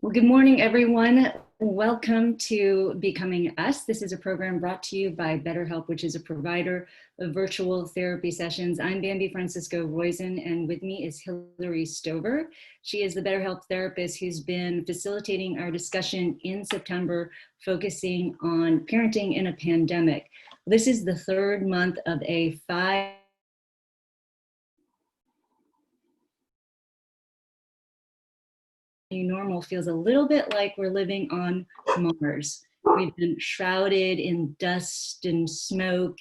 Well, good morning, everyone. Welcome to Becoming Us. This is a program brought to you by BetterHelp, which is a provider of virtual therapy sessions. I'm Bambi Francisco Roizen, and with me is Hillary Stover. She is the BetterHelp therapist who's been facilitating our discussion in September, focusing on parenting in a pandemic. This is the third month of a new normal. Feels a little bit like we're living on Mars. We've been shrouded in dust and smoke,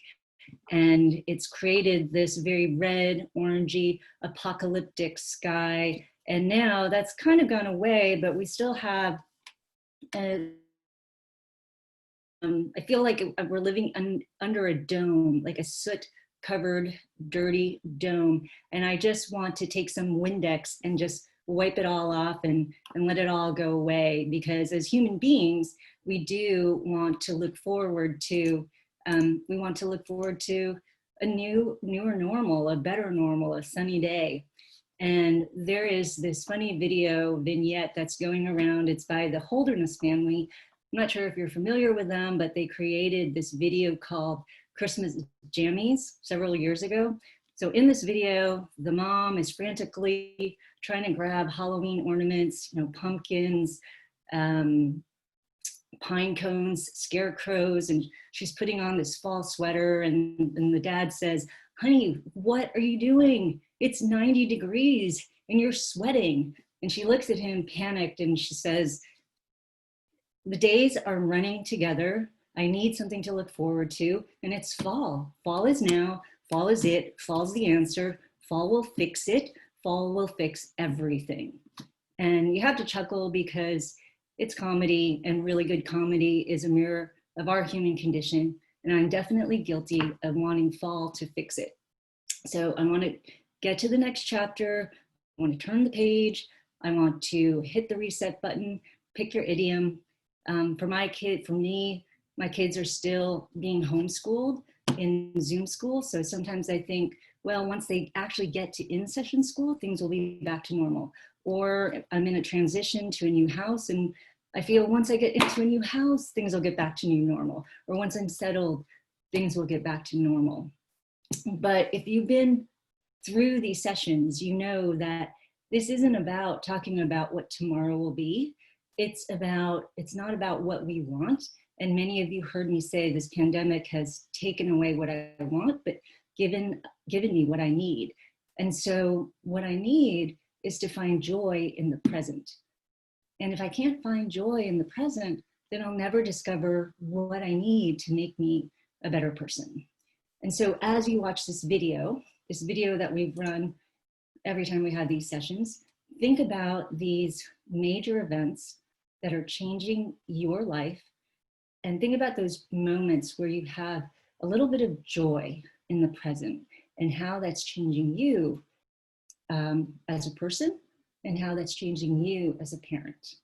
and it's created this very red, orangey, apocalyptic sky. And now that's kind of gone away, but we still have I feel like we're living under a dome, like a soot-covered, dirty dome. And I just want to take some Windex and just wipe it all off and let it all go away. Because as human beings, we do want to look forward to, a newer normal, a better normal, a sunny day. And there is this funny video vignette that's going around. It's by the Holderness family. I'm not sure if you're familiar with them, but they created this video called Christmas Jammies several years ago. So in this video, the mom is frantically trying to grab Halloween ornaments, pumpkins, pine cones, scarecrows, and she's putting on this fall sweater. And the dad says, "Honey, what are you doing? It's 90 degrees and you're sweating." And she looks at him panicked and she says, "The days are running together. I need something to look forward to, and it's fall. Fall is now. Fall is it. Fall's the answer. Fall will fix it. Fall will fix everything." And you have to chuckle because it's comedy, and really good comedy is a mirror of our human condition. And I'm definitely guilty of wanting fall to fix it. So I want to get to the next chapter. I want to turn the page. I want to hit the reset button, pick your idiom. For me, my kids are still being homeschooled in Zoom school. So sometimes I think, well, once they actually get to in-session school, things will be back to normal. Or I'm in a transition to a new house, and I feel once I get into a new house, things will get back to new normal. Or once I'm settled, things will get back to normal. But if you've been through these sessions, you know that this isn't about talking about what tomorrow will be. It's not about what we want. And many of you heard me say this pandemic has taken away what I want, but given me what I need. And so what I need is to find joy in the present. And if I can't find joy in the present, then I'll never discover what I need to make me a better person. And so as you watch this video that we've run every time we had these sessions, think about these major events that are changing your life, and think about those moments where you have a little bit of joy in the present and how that's changing you as a person and how that's changing you as a parent.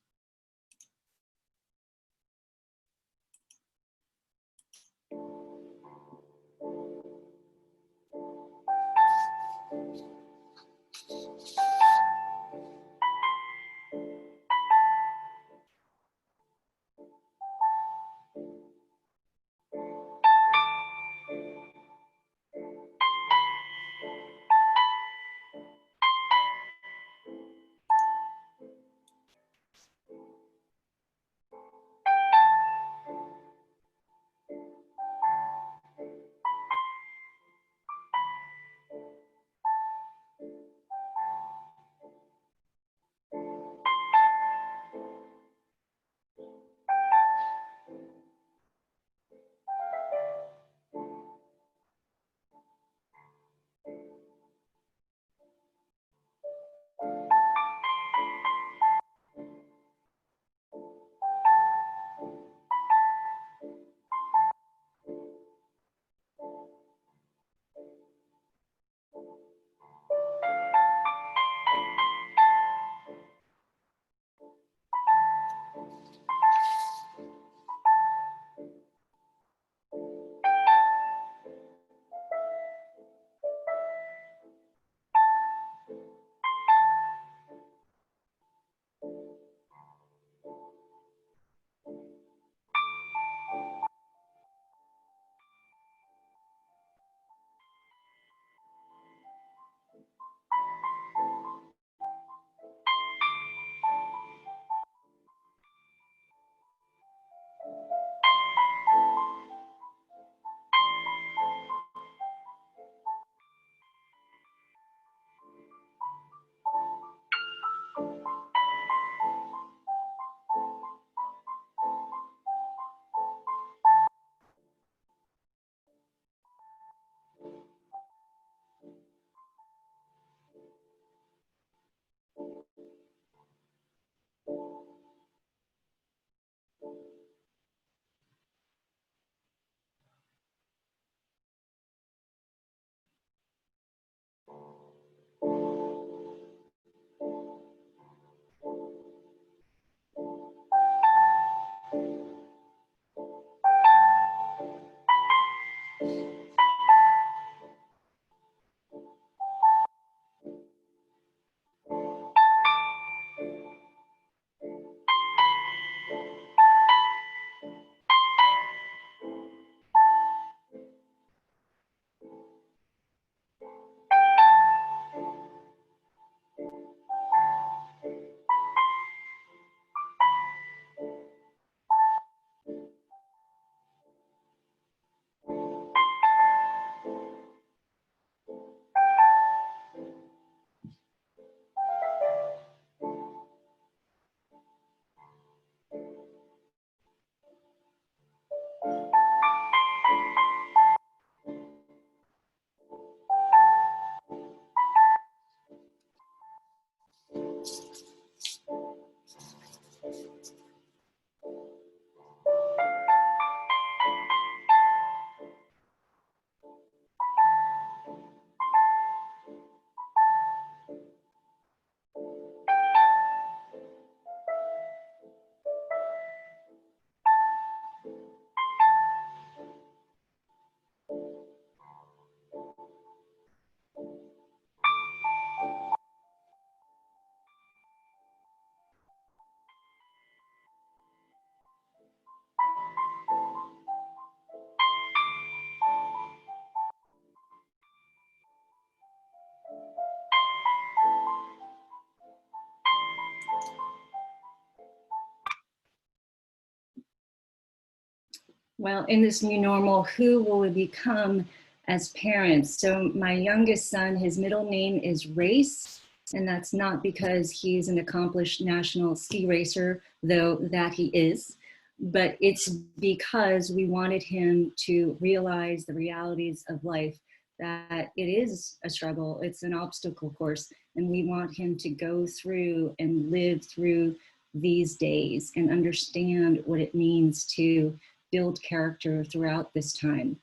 Well, in this new normal, who will we become as parents? So my youngest son, his middle name is Race, and that's not because he's an accomplished national ski racer, though that he is, but it's because we wanted him to realize the realities of life, that it is a struggle, it's an obstacle course, and we want him to go through and live through these days and understand what it means to build character throughout this time.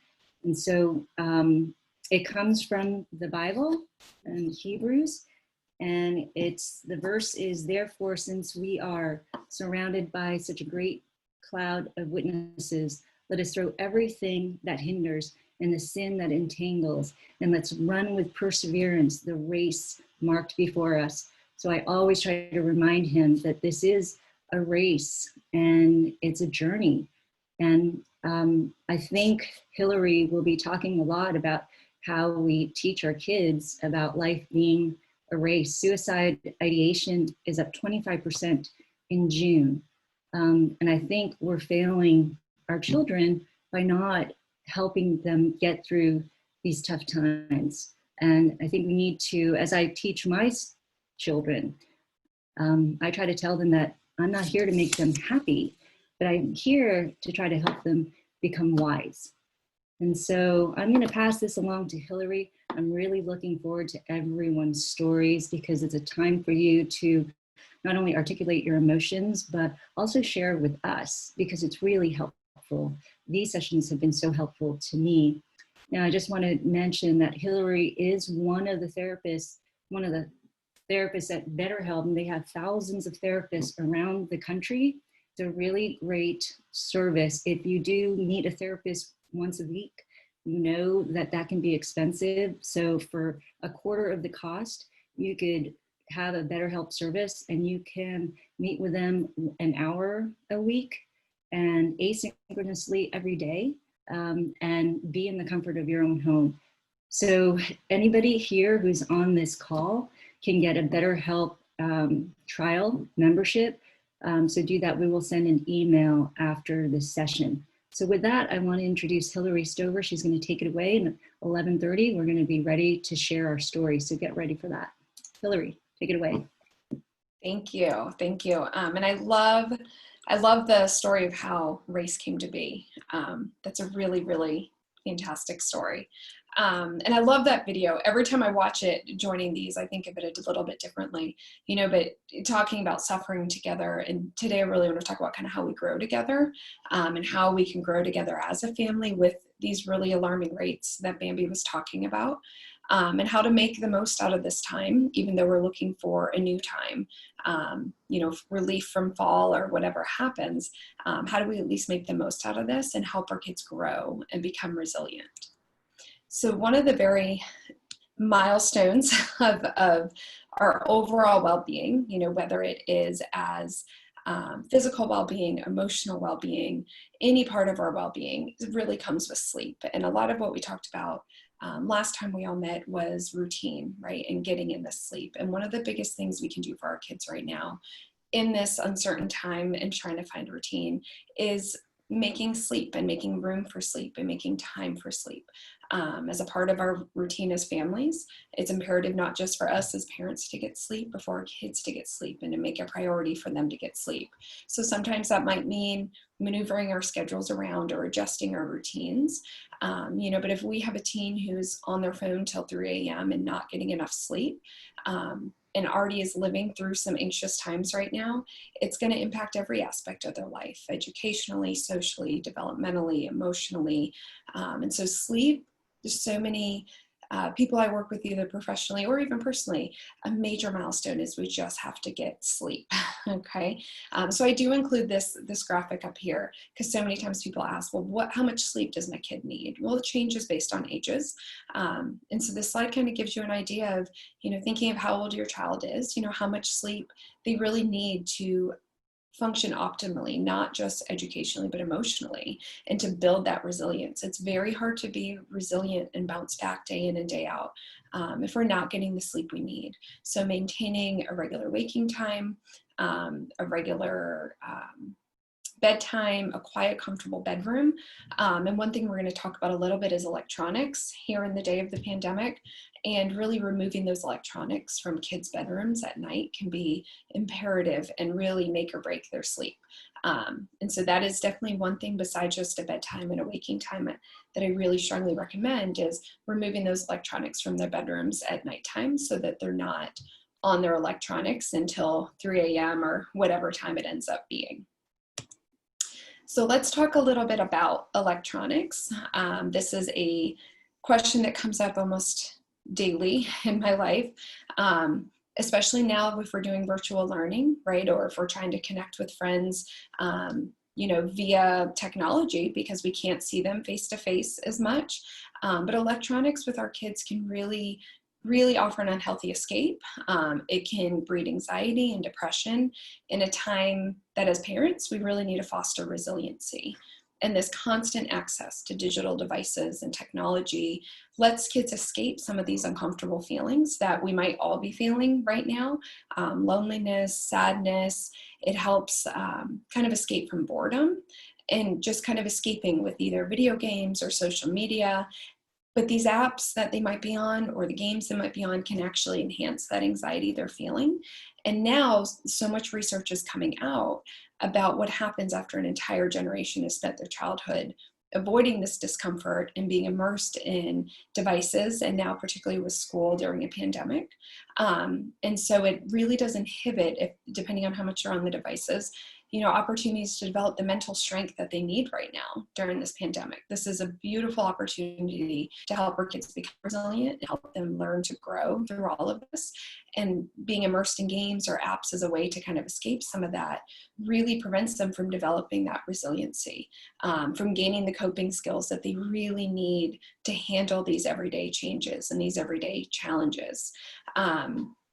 And so it comes from the Bible and Hebrews, and the verse is, therefore, since we are surrounded by such a great cloud of witnesses, let us throw everything that hinders and the sin that entangles, and let's run with perseverance the race marked before us. So I always try to remind him that this is a race and it's a journey. And I think Hillary will be talking a lot about how we teach our kids about life being a race. Suicide ideation is up 25% in June. And I think we're failing our children by not helping them get through these tough times. And I think we need to, as I teach my children, I try to tell them that I'm not here to make them happy, but I'm here to try to help them become wise. And so I'm going to pass this along to Hillary. I'm really looking forward to everyone's stories, because it's a time for you to not only articulate your emotions, but also share with us, because it's really helpful. These sessions have been so helpful to me. Now, I just want to mention that Hillary is one of the therapists at BetterHelp, and they have thousands of therapists around the country. It's a really great service. If you do meet a therapist once a week, you know that that can be expensive. So for a quarter of the cost, you could have a BetterHelp service, and you can meet with them an hour a week and asynchronously every day, and be in the comfort of your own home. So anybody here who's on this call can get a BetterHelp trial membership. So do that. We will send an email after this session. So with that, I want to introduce Hillary Stover. She's going to take it away. And at 11:30, we're going to be ready to share our story. So get ready for that. Hillary, take it away. Thank you. Thank you. And I love the story of how race came to be. That's a really, really fantastic story. And I love that video. Every time I watch it, joining these, I think of it a little bit differently, but talking about suffering together. And today I really want to talk about kind of how we grow together, and how we can grow together as a family with these really alarming rates that Bambi was talking about, and how to make the most out of this time, even though we're looking for a new time, relief from fall or whatever happens. How do we at least make the most out of this and help our kids grow and become resilient? So one of the very milestones of our overall well-being, whether it is as physical well-being, emotional well-being, any part of our well-being, really comes with sleep. And a lot of what we talked about last time we all met was routine, right? And getting in the sleep. And one of the biggest things we can do for our kids right now in this uncertain time and trying to find a routine is making sleep and making room for sleep and making time for sleep. As a part of our routine as families, it's imperative not just for us as parents to get sleep, but for our kids to get sleep and to make a priority for them to get sleep. So sometimes that might mean maneuvering our schedules around or adjusting our routines. But if we have a teen who's on their phone till 3 a.m. and not getting enough sleep, and already is living through some anxious times right now, it's going to impact every aspect of their life, educationally, socially, developmentally, emotionally. And so sleep, there's so many people I work with, either professionally or even personally, a major milestone is we just have to get sleep. Okay. So I do include this graphic up here because so many times people ask, well, how much sleep does my kid need? Well, it changes based on ages. And so this slide kind of gives you an idea of, thinking of how old your child is, how much sleep they really need to function optimally, not just educationally, but emotionally, and to build that resilience. It's very hard to be resilient and bounce back day in and day out if we're not getting the sleep we need. So maintaining a regular waking time, a regular bedtime, a quiet, comfortable bedroom. And one thing we're going to talk about a little bit is electronics here in the day of the pandemic. And really removing those electronics from kids' bedrooms at night can be imperative and really make or break their sleep. And so that is definitely one thing besides just a bedtime and a waking time that I really strongly recommend is removing those electronics from their bedrooms at nighttime so that they're not on their electronics until 3 a.m. or whatever time it ends up being. So let's talk a little bit about electronics. This is a question that comes up almost daily in my life, especially now if we're doing virtual learning, right? Or if we're trying to connect with friends, via technology because we can't see them face to face as much. But electronics with our kids can really offer an unhealthy escape. It can breed anxiety and depression in a time that as parents, we really need to foster resiliency. And this constant access to digital devices and technology lets kids escape some of these uncomfortable feelings that we might all be feeling right now. Loneliness, sadness. It helps kind of escape from boredom and just kind of escaping with either video games or social media. But these apps that they might be on or the games they might be on can actually enhance that anxiety they're feeling. And now so much research is coming out about what happens after an entire generation has spent their childhood avoiding this discomfort and being immersed in devices, and now particularly with school during a pandemic. And so it really does inhibit, depending on how much you're on the devices, opportunities to develop the mental strength that they need right now during this pandemic. This is a beautiful opportunity to help our kids become resilient and help them learn to grow through all of this. And being immersed in games or apps as a way to kind of escape some of that really prevents them from developing that resiliency, from gaining the coping skills that they really need to handle these everyday changes and these everyday challenges.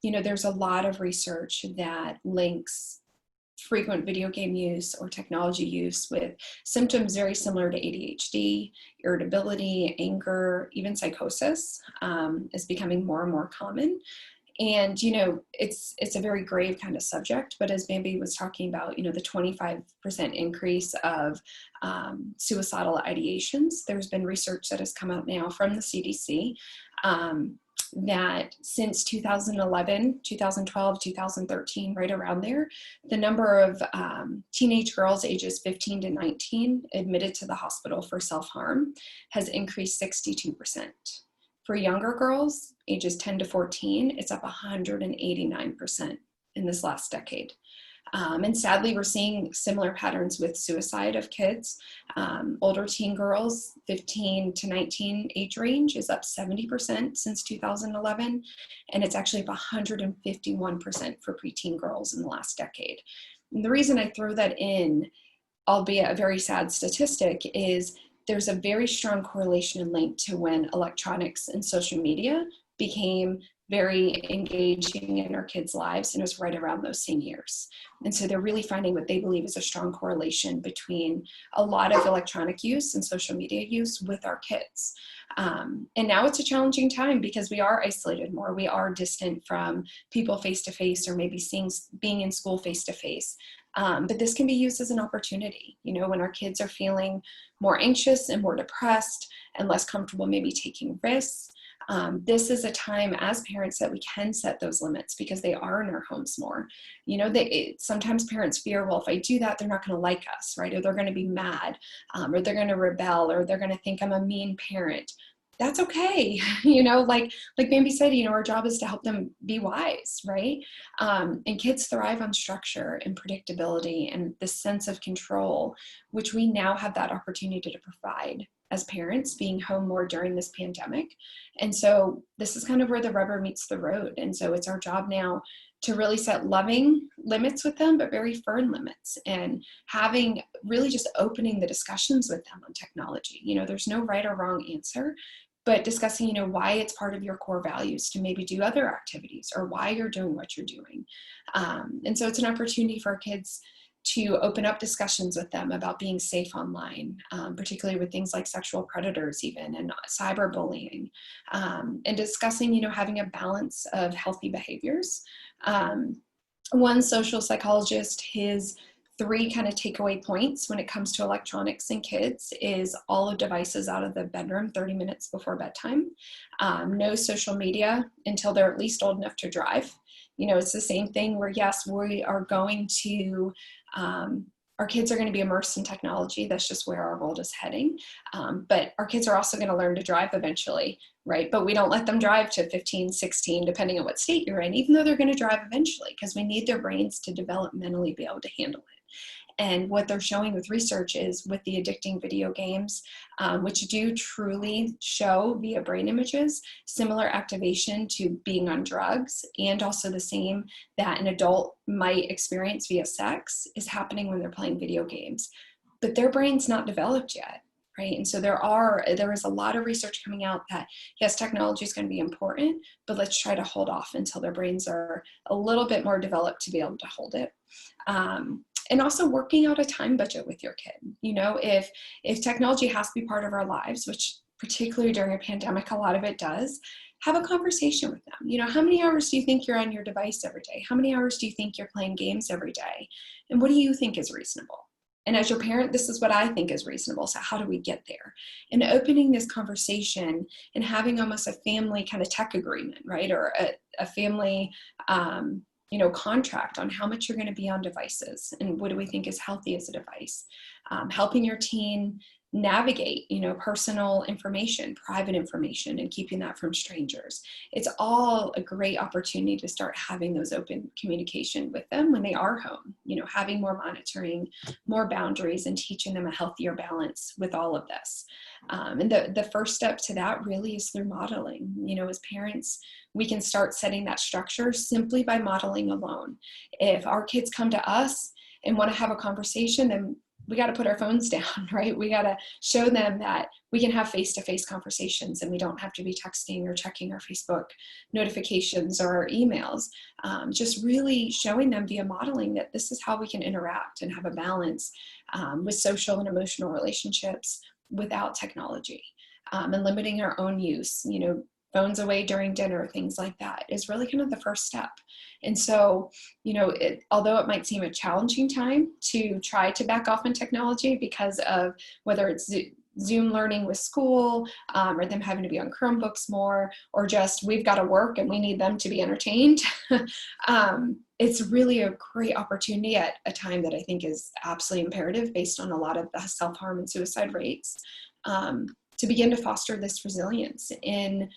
There's a lot of research that links frequent video game use or technology use with symptoms very similar to ADHD, irritability, anger, even psychosis is becoming more and more common. And, it's a very grave kind of subject, but as Bambi was talking about, the 25% increase of suicidal ideations, there's been research that has come out now from the CDC that since 2011, 2012, 2013, right around there, the number of teenage girls ages 15 to 19 admitted to the hospital for self-harm has increased 62%. For younger girls, ages 10 to 14, it's up 189% in this last decade. And sadly, we're seeing similar patterns with suicide of kids. Older teen girls, 15 to 19 age range, is up 70% since 2011. And it's actually up 151% for preteen girls in the last decade. And the reason I throw that in, albeit a very sad statistic, is there's a very strong correlation and link to when electronics and social media became very engaging in our kids' lives, and it was right around those same years. And so they're really finding what they believe is a strong correlation between a lot of electronic use and social media use with our kids. And now it's a challenging time because we are isolated more. We are distant from people face-to-face or maybe being in school face-to-face. But this can be used as an opportunity, when our kids are feeling more anxious and more depressed and less comfortable maybe taking risks. This is a time as parents that we can set those limits because they are in our homes more. Sometimes parents fear, well, if I do that, they're not going to like us, right? Or they're going to be mad, or they're going to rebel, or they're going to think I'm a mean parent. That's okay. Like Bambi said, our job is to help them be wise, right? And kids thrive on structure and predictability and the sense of control, which we now have that opportunity to provide as parents, being home more during this pandemic. And so this is kind of where the rubber meets the road. And so it's our job now to really set loving limits with them, but very firm limits, and having really just opening the discussions with them on technology. There's no right or wrong answer, but discussing, why it's part of your core values to maybe do other activities or why you're doing what you're doing. And so it's an opportunity for our kids to open up discussions with them about being safe online, particularly with things like sexual predators even, and cyberbullying, and discussing, having a balance of healthy behaviors. One social psychologist, his three kind of takeaway points when it comes to electronics and kids is all of devices out of the bedroom 30 minutes before bedtime. No social media until they're at least old enough to drive. You know, it's the same thing where, yes, we are going to, our kids are going to be immersed in technology. That's just where our world is heading. But our kids are also going to learn to drive eventually, right? But we don't let them drive to 15, 16, depending on what state you're in, even though they're going to drive eventually, because we need their brains to developmentally be able to handle it. And what they're showing with research is with the addicting video games, which do truly show via brain images, similar activation to being on drugs, and also the same that an adult might experience via sex is happening when they're playing video games. But their brain's not developed yet, right? And so there is a lot of research coming out that, yes, technology is going to be important, but let's try to hold off until their brains are a little bit more developed to be able to hold it. And also working out a time budget with your kid. You know, if technology has to be part of our lives, which particularly during a pandemic, a lot of it does, have a conversation with them. You know, how many hours do you think you're on your device every day? How many hours do you think you're playing games every day? And what do you think is reasonable? And as your parent, this is what I think is reasonable. So how do we get there? And opening this conversation and having almost a family kind of tech agreement, right? Or a family, contract on how much you're going to be on devices and what do we think is healthy as a device. Helping your teen navigate, personal information, private information, and keeping that from strangers. It's all a great opportunity to start having those open communication with them when they are home, having more monitoring, more boundaries, and teaching them a healthier balance with all of this. And the first step to that really is through modeling. As parents, we can start setting that structure simply by modeling alone. If our kids come to us and want to have a conversation, then we got to put our phones down, right? We got to show them that we can have face-to-face conversations and we don't have to be texting or checking our Facebook notifications or our emails. Just really showing them via modeling that this is how we can interact and have a balance with social and emotional relationships without technology, and limiting our own use, phones away during dinner, things like that is really kind of the first step. And so, although it might seem a challenging time to try to back off on technology because of whether it's Zoom learning with school, or them having to be on Chromebooks more, or just we've got to work and we need them to be entertained, it's really a great opportunity at a time that I think is absolutely imperative based on a lot of the self-harm and suicide rates, to begin to foster this resilience in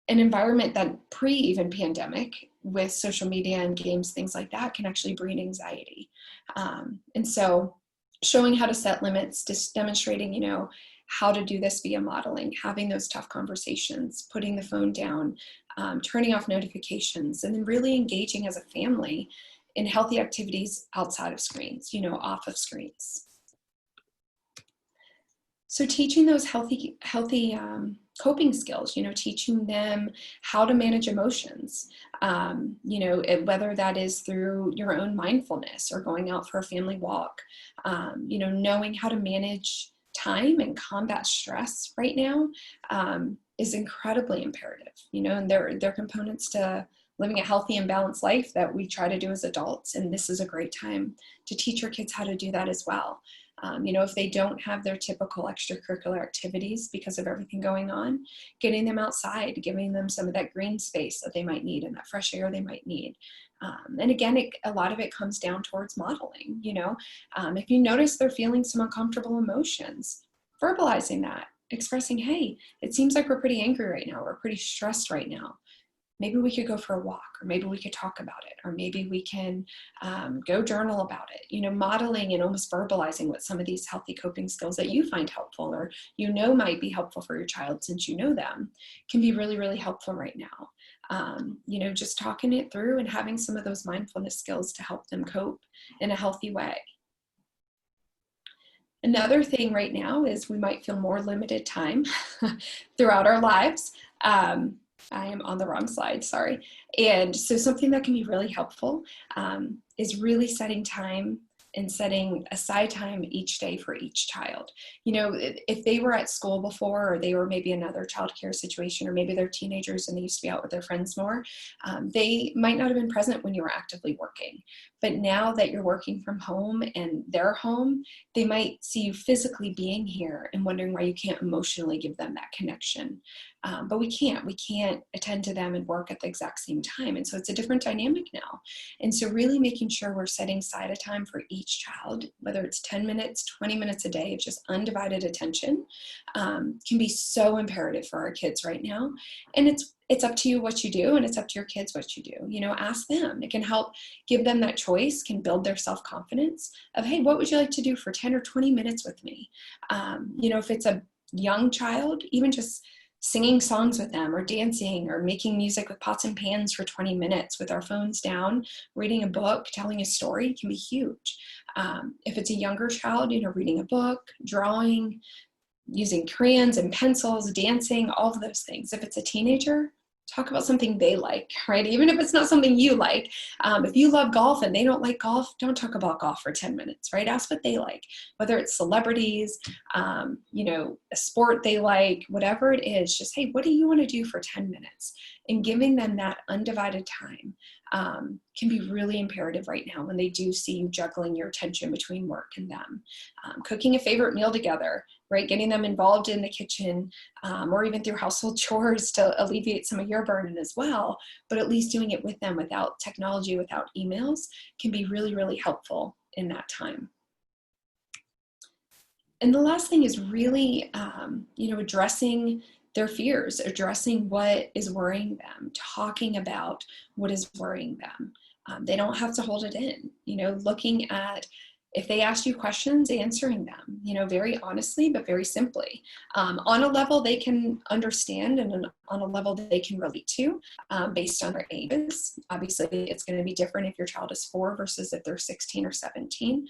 an environment that even pandemic with social media and games, things like that, can actually breed anxiety. And so showing how to set limits, just demonstrating, how to do this via modeling, having those tough conversations, putting the phone down, turning off notifications, and then really engaging as a family in healthy activities outside of screens, off of screens. So teaching those healthy coping skills, teaching them how to manage emotions, whether that is through your own mindfulness or going out for a family walk, knowing how to manage time and combat stress right now is incredibly imperative, and they're components to living a healthy and balanced life that we try to do as adults. And this is a great time to teach our kids how to do that as well. If they don't have their typical extracurricular activities because of everything going on, getting them outside, giving them some of that green space that they might need and that fresh air they might need. And again, a lot of it comes down towards modeling. If you notice they're feeling some uncomfortable emotions, verbalizing that, expressing, hey, it seems like we're pretty angry right now, we're pretty stressed right now. Maybe we could go for a walk, or maybe we could talk about it, or maybe we can go journal about it. Modeling and almost verbalizing what some of these healthy coping skills that you find helpful or might be helpful for your child since you know them can be really, really helpful right now. Just talking it through and having some of those mindfulness skills to help them cope in a healthy way. Another thing right now is we might feel more limited time throughout our lives. I am on the wrong slide, sorry. And so something that can be really helpful is really setting time and setting aside time each day for each child. You know, if they were at school before, or they were maybe another childcare situation, or maybe they're teenagers and they used to be out with their friends more, they might not have been present when you were actively working. But now that you're working from home and they're home, they might see you physically being here and wondering why you can't emotionally give them that connection. But we can't attend to them and work at the exact same time. And so it's a different dynamic now. And so really making sure we're setting aside a time for each child, whether it's 10 minutes, 20 minutes a day of just undivided attention, can be so imperative for our kids right now. And it's up to you what you do, and it's up to your kids what you do. You know, ask them. It can help give them that choice, can build their self-confidence of, hey, what would you like to do for 10 or 20 minutes with me? You know, if it's a young child, even just singing songs with them, or dancing, or making music with pots and pans for 20 minutes with our phones down, reading a book, telling a story can be huge. If it's a younger child, you know, reading a book, drawing, using crayons and pencils, dancing, all of those things. If it's a teenager, talk about something they like, right? Even if it's not something you like. If you love golf and they don't like golf, don't talk about golf for 10 minutes, right? Ask what they like, whether it's celebrities, you know, a sport they like, whatever it is, just, hey, what do you want to do for 10 minutes? And giving them that undivided time can be really imperative right now when they do see you juggling your attention between work and them. Cooking a favorite meal together, right? Getting them involved in the kitchen, or even through household chores to alleviate some of your burden as well, but at least doing it with them without technology, without emails, can be really, really helpful in that time. And the last thing is really, you know, addressing their fears, addressing what is worrying them, talking about what is worrying them. They don't have to hold it in, you know, looking at, if they ask you questions, answering them, you know, very honestly, but very simply, on a level they can understand, and on a level that they can relate to, based on their ages. Obviously, it's going to be different if your child is 4 versus if they're 16 or 17.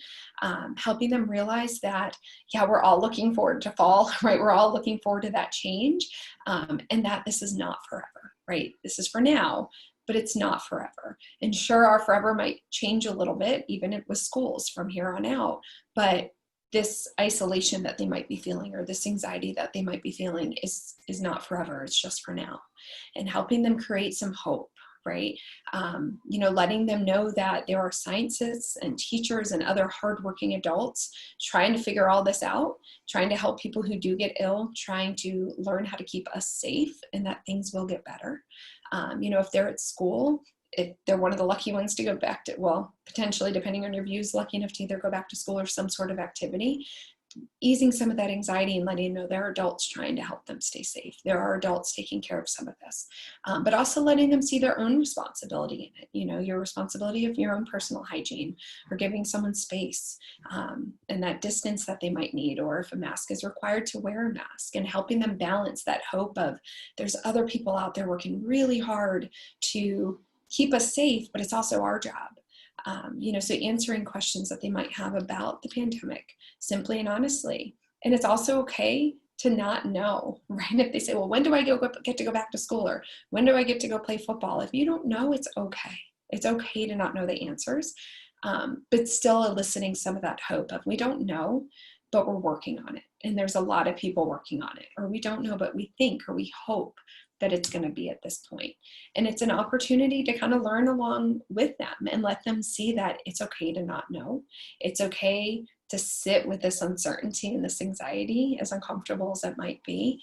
Helping them realize that, yeah, we're all looking forward to fall, right? We're all looking forward to that change, and that this is not forever, right? This is for now, but it's not forever. And sure, our forever might change a little bit, even with schools from here on out, but this isolation that they might be feeling, or this anxiety that they might be feeling, is not forever. It's just for now. And helping them create some hope, right? You know, letting them know that there are scientists and teachers and other hardworking adults trying to figure all this out, trying to help people who do get ill, trying to learn how to keep us safe, and that things will get better. You know, if they're at school, if they're one of the lucky ones to go back to, well, potentially, depending on your views, lucky enough to either go back to school or some sort of activity, easing some of that anxiety and letting them know there are adults trying to help them stay safe. There are adults taking care of some of this, but also letting them see their own responsibility in it. You know, your responsibility of your own personal hygiene, or giving someone space, and that distance that they might need, or if a mask is required, to wear a mask, and helping them balance that hope of, there's other people out there working really hard to keep us safe, but it's also our job. You know, so answering questions that they might have about the pandemic, simply and honestly. And it's also okay to not know, right? If they say, well, when do I get to go back to school? Or when do I get to go play football? If you don't know, it's okay. It's okay to not know the answers, but still eliciting some of that hope of, we don't know, but we're working on it. And there's a lot of people working on it. Or we don't know, but we think, or we hope that it's going to be at this point. And it's an opportunity to kind of learn along with them and let them see that it's okay to not know. It's okay to sit with this uncertainty and this anxiety, as uncomfortable as it might be,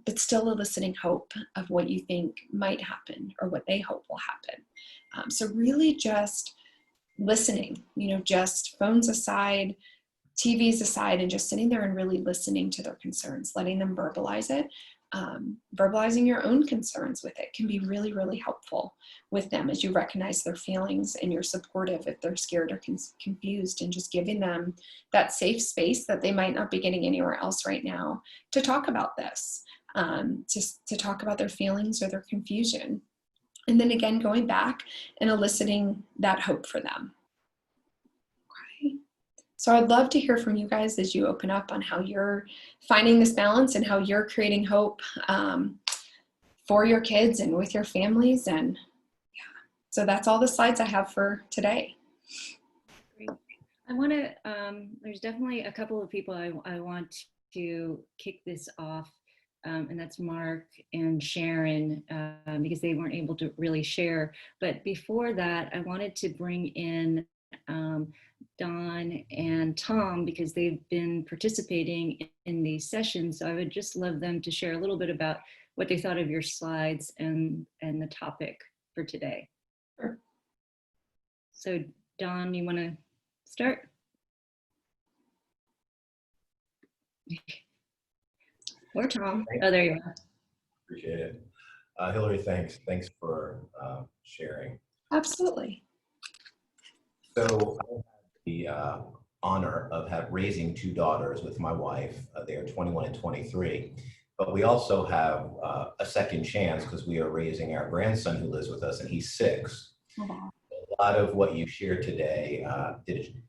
but still eliciting hope of what you think might happen, or what they hope will happen. So really just listening, you know, just phones aside, TVs aside, and just sitting there and really listening to their concerns, letting them verbalize it. Verbalizing your own concerns with it can be really, really helpful with them, as you recognize their feelings and you're supportive if they're scared or confused, and just giving them that safe space that they might not be getting anywhere else right now to talk about this, just to talk about their feelings or their confusion. And then again, going back and eliciting that hope for them. Okay. So I'd love to hear from you guys as you open up on how you're finding this balance and how you're creating hope for your kids and with your families. And yeah, so that's all the slides I have for today. Great. I want to, there's definitely a couple of people I want to kick this off, and that's Mark and Sharon, because they weren't able to really share. But before that, I wanted to bring in Don and Tom because they've been participating in these sessions. So I would just love them to share a little bit about what they thought of your slides and the topic for today. Sure. So Don, you want to start? Or Tom. Oh, there you are. Appreciate it. Hillary, thanks. Thanks for sharing. Absolutely. So I had the honor of raising two daughters with my wife. They are 21 and 23. But we also have a second chance because we are raising our grandson who lives with us, and he's 6. Oh, wow. A lot of what you shared today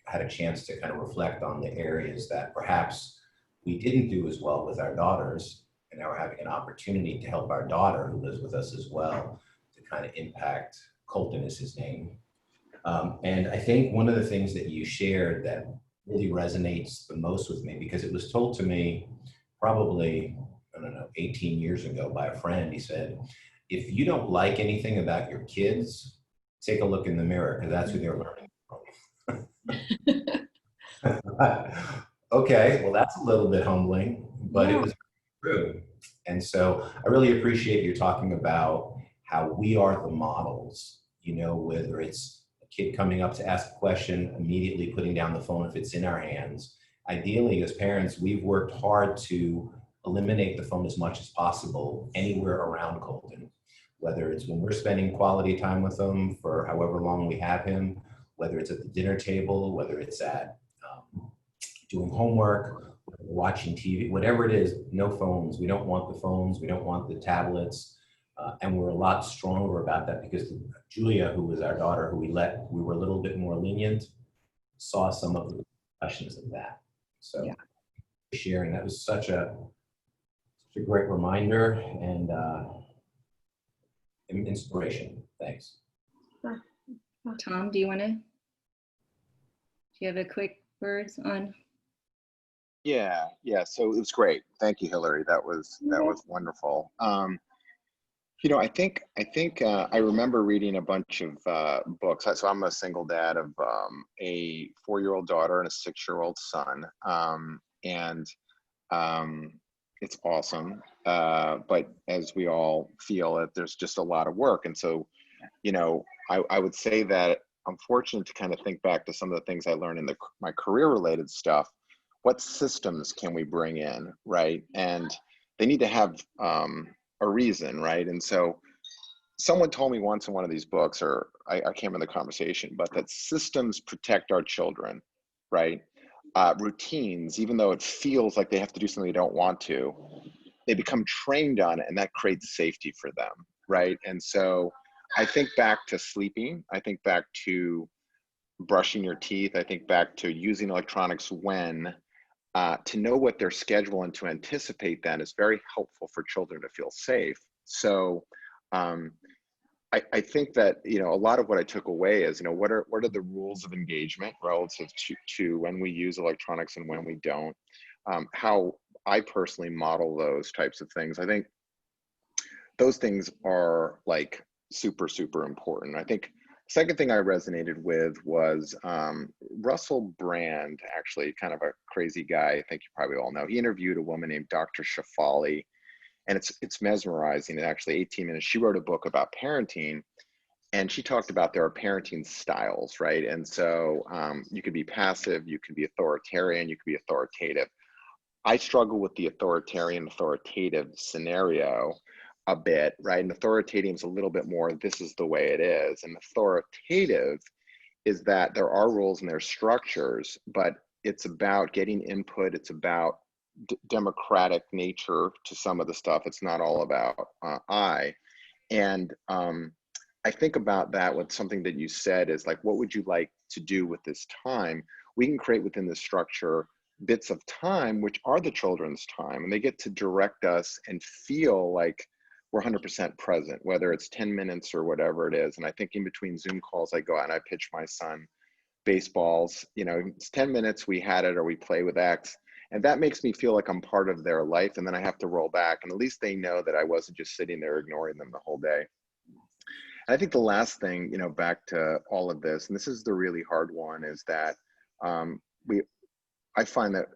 had a chance to kind of reflect on the areas that perhaps we didn't do as well with our daughters, and now we're having an opportunity to help our daughter who lives with us as well to kind of impact. Colton is his name. And I think one of the things that you shared that really resonates the most with me, because it was told to me probably, I don't know, 18 years ago by a friend. He said, if you don't like anything about your kids, take a look in the mirror because that's who they're learning from. Okay, well, that's a little bit humbling, but yeah. It was true. And so I really appreciate you talking about how we are the models, you know, whether it's a kid coming up to ask a question, immediately putting down the phone if it's in our hands. Ideally, as parents, we've worked hard to eliminate the phone as much as possible anywhere around Colton, whether it's when we're spending quality time with him for however long we have him, whether it's at the dinner table, whether it's at doing homework, watching TV, whatever it is, no phones. We don't want the phones. We don't want the tablets. And we're a lot stronger about that because Julia, who was our daughter, who we were a little bit more lenient, saw some of the repercussions of that. So yeah. Sharing, that was such a great reminder and inspiration. Thanks. Tom, do you have a quick words on? Yeah. So it was great. Thank you, Hillary. That was wonderful. You know, I think I remember reading a bunch of books. So I'm a single dad of a 4-year-old daughter and a 6-year-old son, and it's awesome. But as we all feel that there's just a lot of work, and so, you know, I would say that I'm fortunate to kind of think back to some of the things I learned in my career-related stuff. What systems can we bring in, right? And they need to have a reason, right? And so someone told me once in one of these books, or I can't remember the conversation, but that systems protect our children, right? Routines, even though it feels like they have to do something they don't want to, they become trained on it, and that creates safety for them, right? And so I think back to sleeping, I think back to brushing your teeth, I think back to using electronics when, to know what their schedule and to anticipate that is very helpful for children to feel safe. So I think that, you know, a lot of what I took away is, you know, what are the rules of engagement relative to when we use electronics and when we don't, how I personally model those types of things. I think those things are like super, super important. I think second thing I resonated with was Russell Brand, actually kind of a crazy guy. I think you probably all know. He interviewed a woman named Dr. Shafali, and it's mesmerizing. In actually 18 minutes, she wrote a book about parenting, and she talked about there are parenting styles, right? And so you could be passive, you could be authoritarian, you could be authoritative. I struggle with the authoritarian, authoritative scenario a bit, right? And authoritative is a little bit more, this is the way it is. And authoritative is that there are rules and there's structures, but it's about getting input. It's about democratic nature to some of the stuff. It's not all about I. And I think about that with something that you said is like, what would you like to do with this time? We can create within the structure bits of time, which are the children's time, and they get to direct us and feel like we're 100% present, whether it's 10 minutes or whatever it is. And I think in between Zoom calls, I go out and I pitch my son baseballs, it's 10 minutes, we had it, or we play with X. And that makes me feel like I'm part of their life. And then I have to roll back, and at least they know that I wasn't just sitting there ignoring them the whole day. And I think the last thing, back to all of this, and this is the really hard one, is that I find that,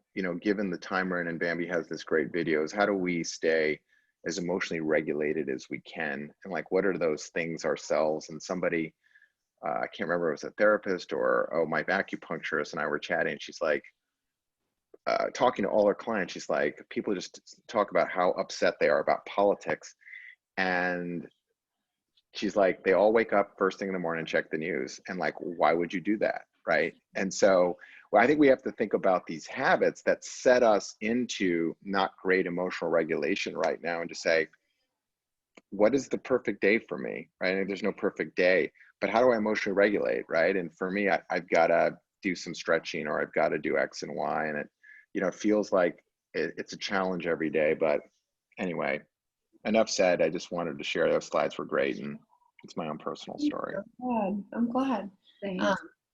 given the time we're in, and Bambi has this great video, is how do we stay as emotionally regulated as we can? And like, what are those things ourselves? And somebody, I can't remember, if it was a therapist or, my acupuncturist and I were chatting. She's like, talking to all her clients, she's like, people just talk about how upset they are about politics. And she's like, they all wake up first thing in the morning and check the news. And like, why would you do that? Right. And so, well, I think we have to think about these habits that set us into not great emotional regulation right now, and just say, what is the perfect day for me? Right. And there's no perfect day, but how do I emotionally regulate? Right. And for me, I've got to do some stretching, or I've got to do X and Y. And it feels like it's a challenge every day. But anyway, enough said. I just wanted to share. Those slides were great, and it's my own personal story. I'm glad.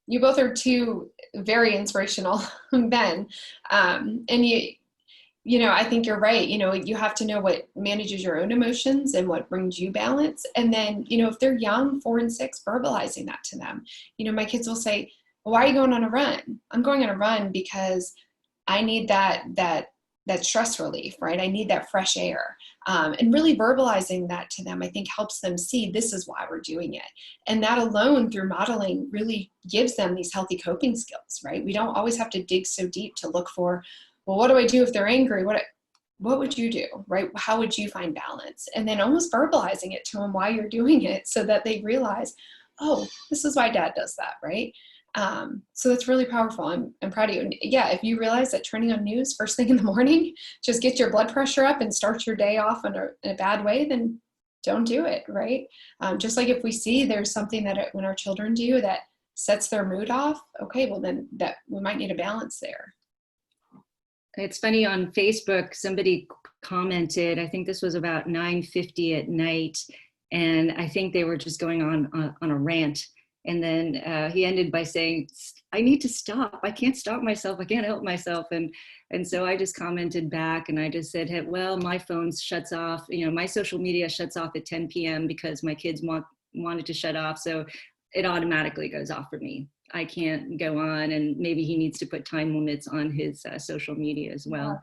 You both are two very inspirational men. And I think you're right. You have to know what manages your own emotions and what brings you balance. And then, if they're young, 4 and 6, verbalizing that to them. My kids will say, well, why are you going on a run? I'm going on a run because I need that stress relief, right? I need that fresh air. And really verbalizing that to them, I think, helps them see this is why we're doing it. And that alone, through modeling, really gives them these healthy coping skills, right? We don't always have to dig so deep to look for, well, what do I do if they're angry? What would you do, right? How would you find balance? And then almost verbalizing it to them why you're doing it, so that they realize, oh, this is why Dad does that, right? So that's really powerful. I'm proud of you. And yeah, if you realize that turning on news first thing in the morning just gets your blood pressure up and starts your day off in a bad way, then don't do it, right? Just like if we see there's something that when our children do that sets their mood off, okay, well then that we might need a balance there. It's funny, on Facebook, somebody commented, I think this was about 9:50 at night, and I think they were just going on a rant. And then he ended by saying, I need to stop. I can't stop myself. I can't help myself. And so I just commented back, and I just said, hey, well, my phone shuts off. My social media shuts off at 10 p.m. because my kids wanted to shut off. So it automatically goes off for me. I can't go on. And maybe he needs to put time limits on his social media as well.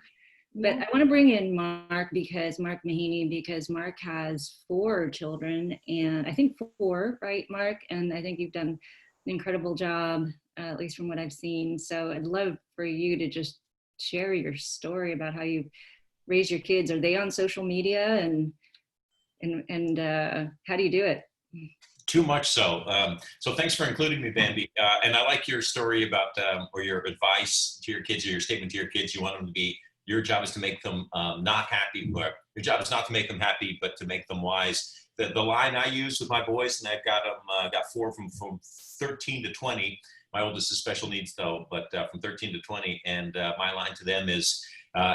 But I want to bring in Mark Mahaney, because Mark has 4 children, and I think 4, right, Mark? And I think you've done an incredible job, at least from what I've seen. So I'd love for you to just share your story about how you raise your kids. Are they on social media, and how do you do it? Too much so. So thanks for including me, Bambi. And I like your story about, or your advice to your kids, or your statement to your kids. You want them to be, your job is to make them not happy. Your job is not to make them happy, but to make them wise. The line I use with my boys, and I've got them, got 4 from 13 to 20. My oldest is special needs though, but from 13 to 20. And my line to them is,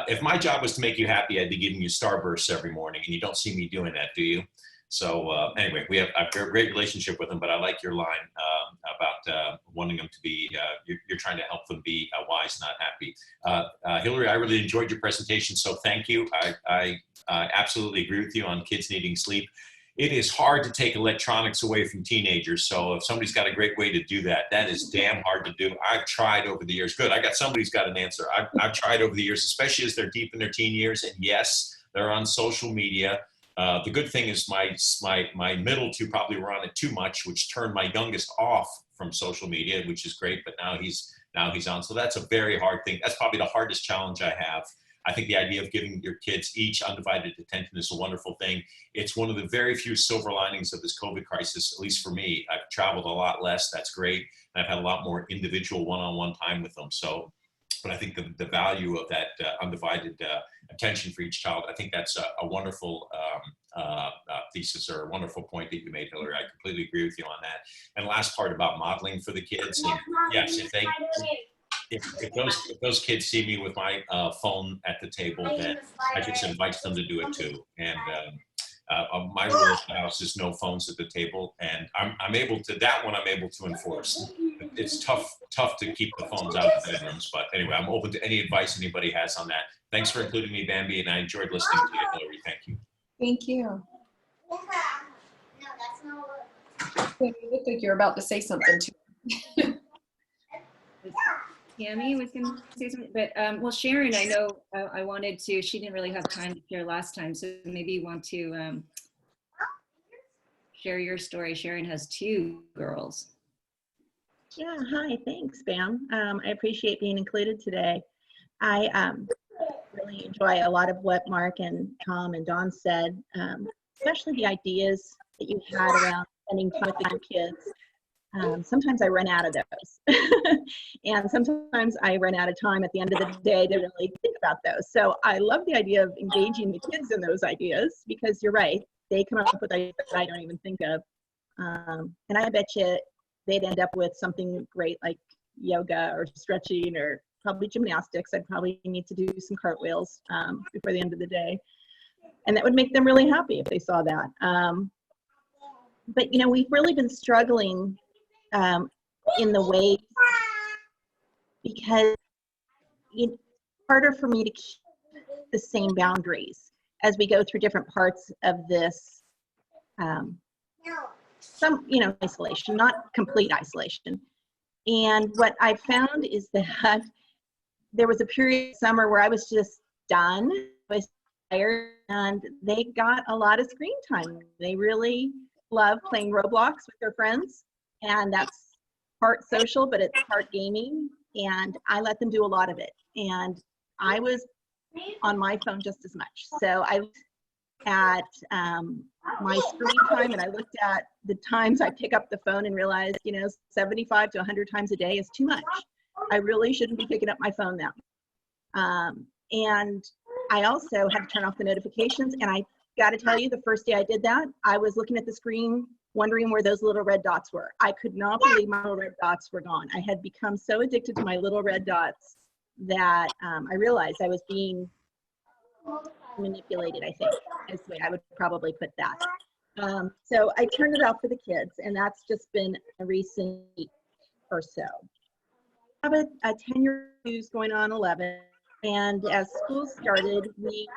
if my job was to make you happy, I'd be giving you Starbursts every morning, and you don't see me doing that, do you? So anyway, I've a great relationship with them, but I like your line about wanting them to be, you're trying to help them be wise, not happy. Hillary, I really enjoyed your presentation, so thank you. I absolutely agree with you on kids needing sleep. It is hard to take electronics away from teenagers, so if somebody's got a great way to do that, that is damn hard to do. I've tried over the years. Good, I got somebody's got an answer. I've tried over the years, especially as they're deep in their teen years, and yes, they're on social media. The good thing is my middle 2 probably were on it too much, which turned my youngest off from social media, which is great. But now he's on. So that's a very hard thing. That's probably the hardest challenge I have. I think the idea of giving your kids each undivided attention is a wonderful thing. It's one of the very few silver linings of this COVID crisis, at least for me. I've traveled a lot less. That's great. And I've had a lot more individual one-on-one time with them. So, but I think the value of that undivided attention for each child, I think that's a wonderful thesis, or a wonderful point that you made, Hillary. I completely agree with you on that. And last part about modeling for the kids. And yes, if those kids see me with my phone at the table, then I just invite them to do it too. And my rule in the house is no phones at the table, and I'm able to enforce. it's tough to keep the phones out of the bedrooms. But anyway, I'm open to any advice anybody has on that. Thanks for including me, Bambi, and I enjoyed listening to you, Hillary. Thank you. Thank you. You look like you're about to say something too. Tammy was going to say something, but well, Sharon, I know I wanted to, she didn't really have time to share last time, so maybe you want to share your story. Sharon has 2 girls. Yeah, hi, thanks, Bam. I appreciate being included today. I really enjoy a lot of what Mark and Tom and Don said, especially the ideas that you had around spending time with the kids. Sometimes I run out of those. And sometimes I run out of time at the end of the day to really think about those. So I love the idea of engaging the kids in those ideas, because you're right, they come up with ideas that I don't even think of. And I bet you they'd end up with something great like yoga or stretching or probably gymnastics. I'd probably need to do some cartwheels before the end of the day. And that would make them really happy if they saw that. But, you know, we've really been struggling in the way, because it's harder for me to keep the same boundaries as we go through different parts of this, some, you know, isolation, not complete isolation. And what I found is that there was a period of summer where I was just done, I was tired, and they got a lot of screen time. They really love playing Roblox with their friends, and that's part social, but it's part gaming, and I let them do a lot of it. And I was on my phone just as much. So I looked at my screen time, and I looked at the times I pick up the phone and realized, you know, 75 to 100 times a day is too much. I really shouldn't be picking up my phone that much. And I also had to turn off the notifications, and I got to tell you, the first day I did that, I was looking at the screen wondering where those little red dots were. I could not believe my little red dots were gone. I had become so addicted to my little red dots that I realized I was being manipulated, I think, is the way I would probably put that. So I turned it off for the kids, and that's just been a recent week or so. I have a 10-year-old who's going on 11, and as school started, we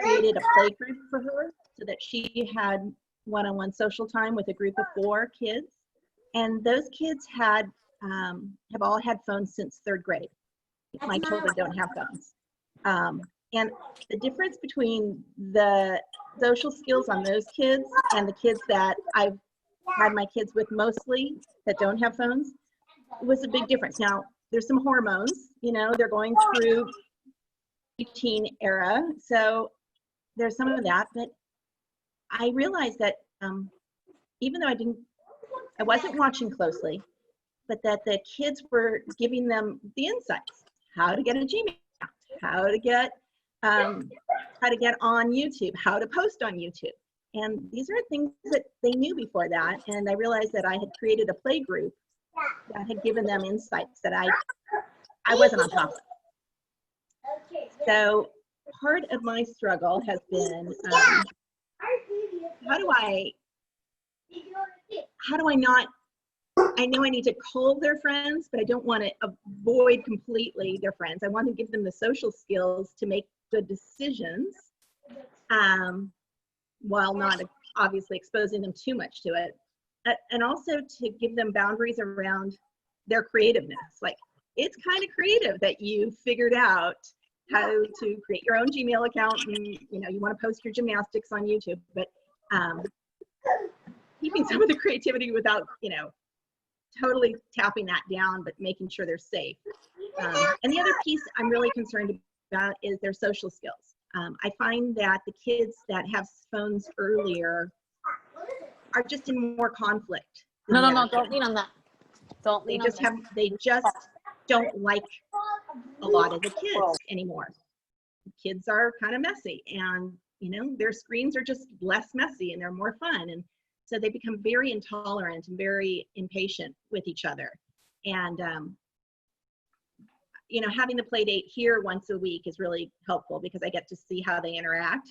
created a play group for her so that she had one-on-one social time with a group of 4 kids. And those kids have all had phones since 3rd grade. My children don't have phones. And the difference between the social skills on those kids and the kids that I've had my kids with mostly that don't have phones was a big difference. Now, there's some hormones, you know, they're going through teen era, so there's some of that, but I realized that even though I wasn't watching closely, but that the kids were giving them the insights, how to get a Gmail account, how to get on YouTube, how to post on YouTube. And these are things that they knew before that. And I realized that I had created a play group that had given them insights that I wasn't on top of. So part of my struggle has been, how do I not, I know I need to call their friends, but I don't want to avoid completely their friends. I want to give them the social skills to make good decisions, while not obviously exposing them too much to it. And also to give them boundaries around their creativeness. Like, it's kind of creative that you figured out how to create your own Gmail account, and you know, you want to post your gymnastics on YouTube, but keeping some of the creativity without, you know, totally tapping that down, but making sure they're safe. And the other piece I'm really concerned about is their social skills. I find that the kids that have phones earlier are just in more conflict. No, don't lean on that. Don't lean on that. They just don't like a lot of the kids anymore. Kids are kind of messy, and you know, their screens are just less messy and they're more fun. And so they become very intolerant and very impatient with each other. And, you know, having the play date here once a week is really helpful because I get to see how they interact.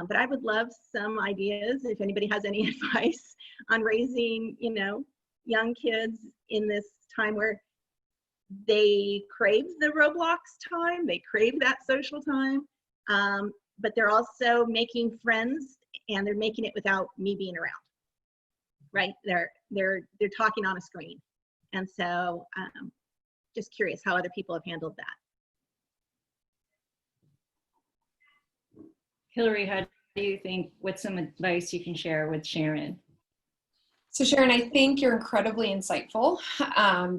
But I would love some ideas, if anybody has any advice on raising, you know, young kids in this time where they crave the Roblox time, they crave that social time, but they're also making friends, and they're making it without me being around, right? They're talking on a screen. And so just curious how other people have handled that. Hillary, how do you think, what's some advice you can share with Sharon? So Sharon, I think you're incredibly insightful.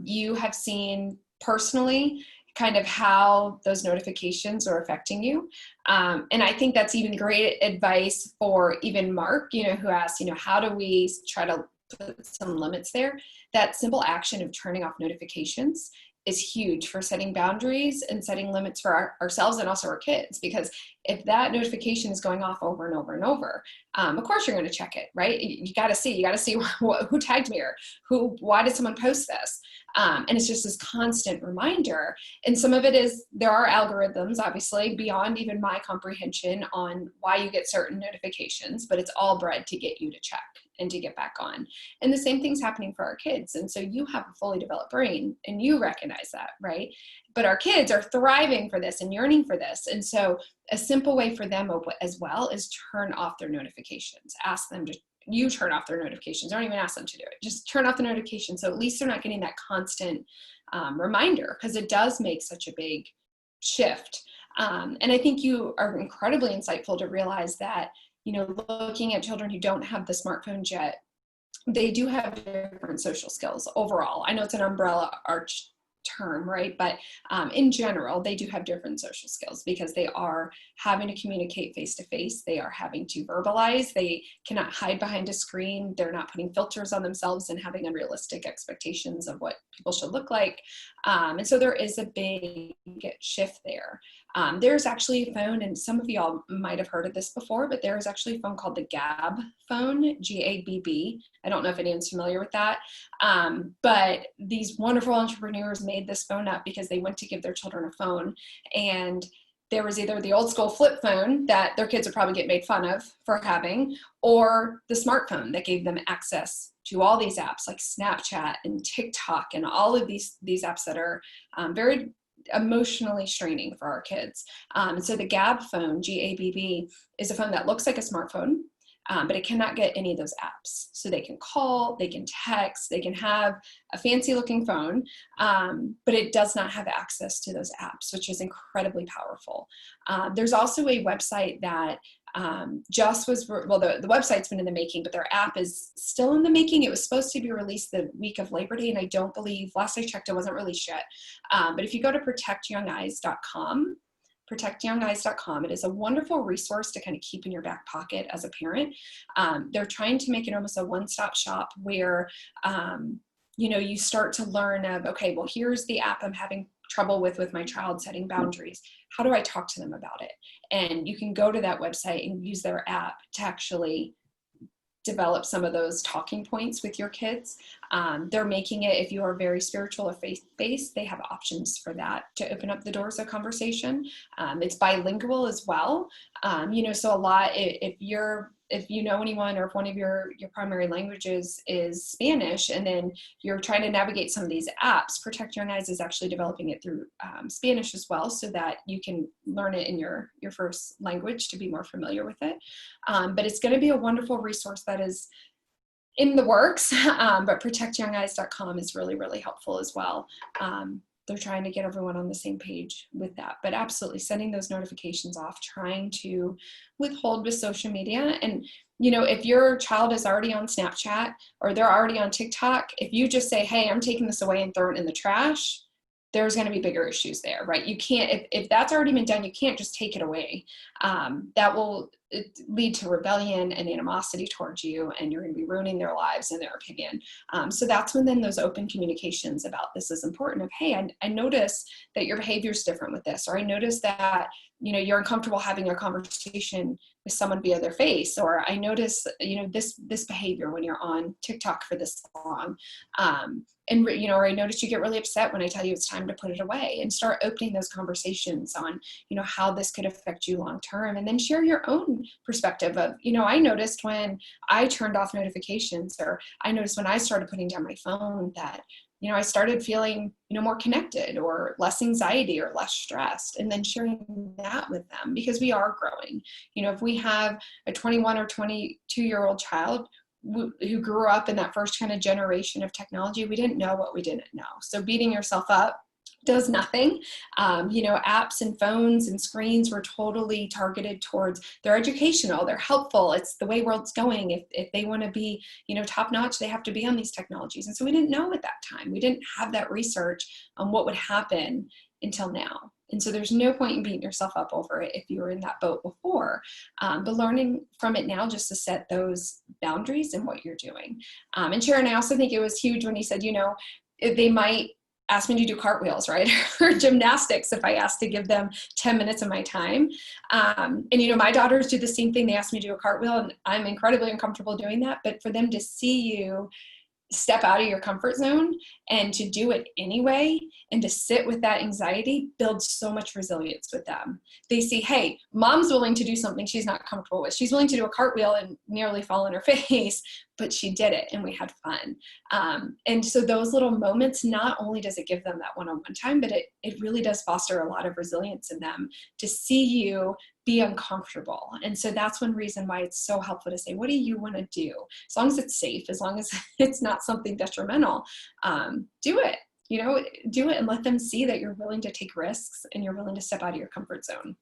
You have seen personally kind of how those notifications are affecting you. And I think that's even great advice for even Mark, who asked, how do we try to put some limits there? That simple action of turning off notifications is huge for setting boundaries and setting limits for ourselves and also our kids. Because if that notification is going off over and over and over, of course you're going to check it, right? You got to see who tagged me, or why did someone post this? And it's just this constant reminder. And some of it is, there are algorithms, obviously, beyond even my comprehension on why you get certain notifications, but it's all bred to get you to check and to get back on. And the same thing's happening for our kids. And so you have a fully developed brain and you recognize that, right? But our kids are thriving for this and yearning for this. And so a simple way for them as well is turn off their notifications. Ask them to, you turn off their notifications. Don't even ask them to do it. Just turn off the notifications. So at least they're not getting that constant reminder, because it does make such a big shift. And I think you are incredibly insightful to realize that, looking at children who don't have the smartphones yet, they do have different social skills overall. I know it's an umbrella arch term, right? But in general, they do have different social skills because they are having to communicate face to face. They are having to verbalize. They cannot hide behind a screen. They're not putting filters on themselves and having unrealistic expectations of what people should look like. And so there is a big shift there. There's actually a phone, and some of y'all might have heard of this before, but there is actually a phone called the Gab phone, G-A-B-B. I don't know if anyone's familiar with that. But these wonderful entrepreneurs made this phone up because they went to give their children a phone, and there was either the old school flip phone that their kids would probably get made fun of for having, or the smartphone that gave them access to all these apps like Snapchat and TikTok and all of these apps that are very emotionally straining for our kids. And so the Gab phone, G-A-B-B, is a phone that looks like a smartphone, but it cannot get any of those apps. So they can call, they can text, they can have a fancy looking phone, but it does not have access to those apps, which is incredibly powerful. There's also a website that the website's been in the making, but their app is still in the making. It was supposed to be released the week of Labor Day, and I don't believe, last I checked, it wasn't released yet. But if you go to protectyoungeyes.com, it is a wonderful resource to kind of keep in your back pocket as a parent. They're trying to make it almost a one-stop shop where, you start to learn of, okay, well, here's the app I'm having trouble with my child setting boundaries. How do I talk to them about it? And you can go to that website and use their app to actually develop some of those talking points with your kids. They're making it, if you are very spiritual or faith-based, they have options for that to open up the doors of conversation. It's bilingual as well. So a lot, if you know anyone, or if one of your primary languages is Spanish, and then you're trying to navigate some of these apps, Protect Young Eyes is actually developing it through Spanish as well, so that you can learn it in your first language to be more familiar with it. But it's going to be a wonderful resource that is in the works, but protectyoungeyes.com is really, really helpful as well. They're trying to get everyone on the same page with that, but absolutely sending those notifications off, trying to withhold with social media. And, if your child is already on Snapchat or they're already on TikTok, if you just say, hey, I'm taking this away and throw it in the trash, there's going to be bigger issues there, right? You can't, if that's already been done, you can't just take it away. That will lead to rebellion and animosity towards you, and you're going to be ruining their lives and their opinion. So that's when then those open communications about this is important of, hey, I notice that your behavior is different with this, or I notice that, you're uncomfortable having a conversation with someone via their face, or I notice, this behavior when you're on TikTok for this long. Or I notice you get really upset when I tell you it's time to put it away, and start opening those conversations on, how this could affect you long term, and then share your own perspective of, I noticed when I turned off notifications, or I noticed when I started putting down my phone that I started feeling, more connected or less anxiety or less stressed, and then sharing that with them, because we are growing. If we have a 21 or 22-year-old child who grew up in that first kind of generation of technology, we didn't know what we didn't know. So beating yourself up does nothing. Apps and phones and screens were totally targeted towards, they're educational, they're helpful, it's the way world's going. If they want to be, top notch, they have to be on these technologies. And so we didn't know at that time. We didn't have that research on what would happen until now. And so there's no point in beating yourself up over it if you were in that boat before. But learning from it now just to set those boundaries in what you're doing. And Sharon, I also think it was huge when you said, they might ask me to do cartwheels, right? Or gymnastics if I asked to give them 10 minutes of my time. And my daughters do the same thing. They ask me to do a cartwheel, and I'm incredibly uncomfortable doing that. But for them to see you step out of your comfort zone and to do it anyway, and to sit with that anxiety, builds so much resilience with them. They see, hey, mom's willing to do something she's not comfortable with. She's willing to do a cartwheel and nearly fall on her face, but she did it and we had fun. And so those little moments, not only does it give them that one-on-one time, but it really does foster a lot of resilience in them to see you be uncomfortable. And so that's one reason why it's so helpful to say, what do you want to do? As long as it's safe, as long as it's not something detrimental, do it. Do it and let them see that you're willing to take risks and you're willing to step out of your comfort zone.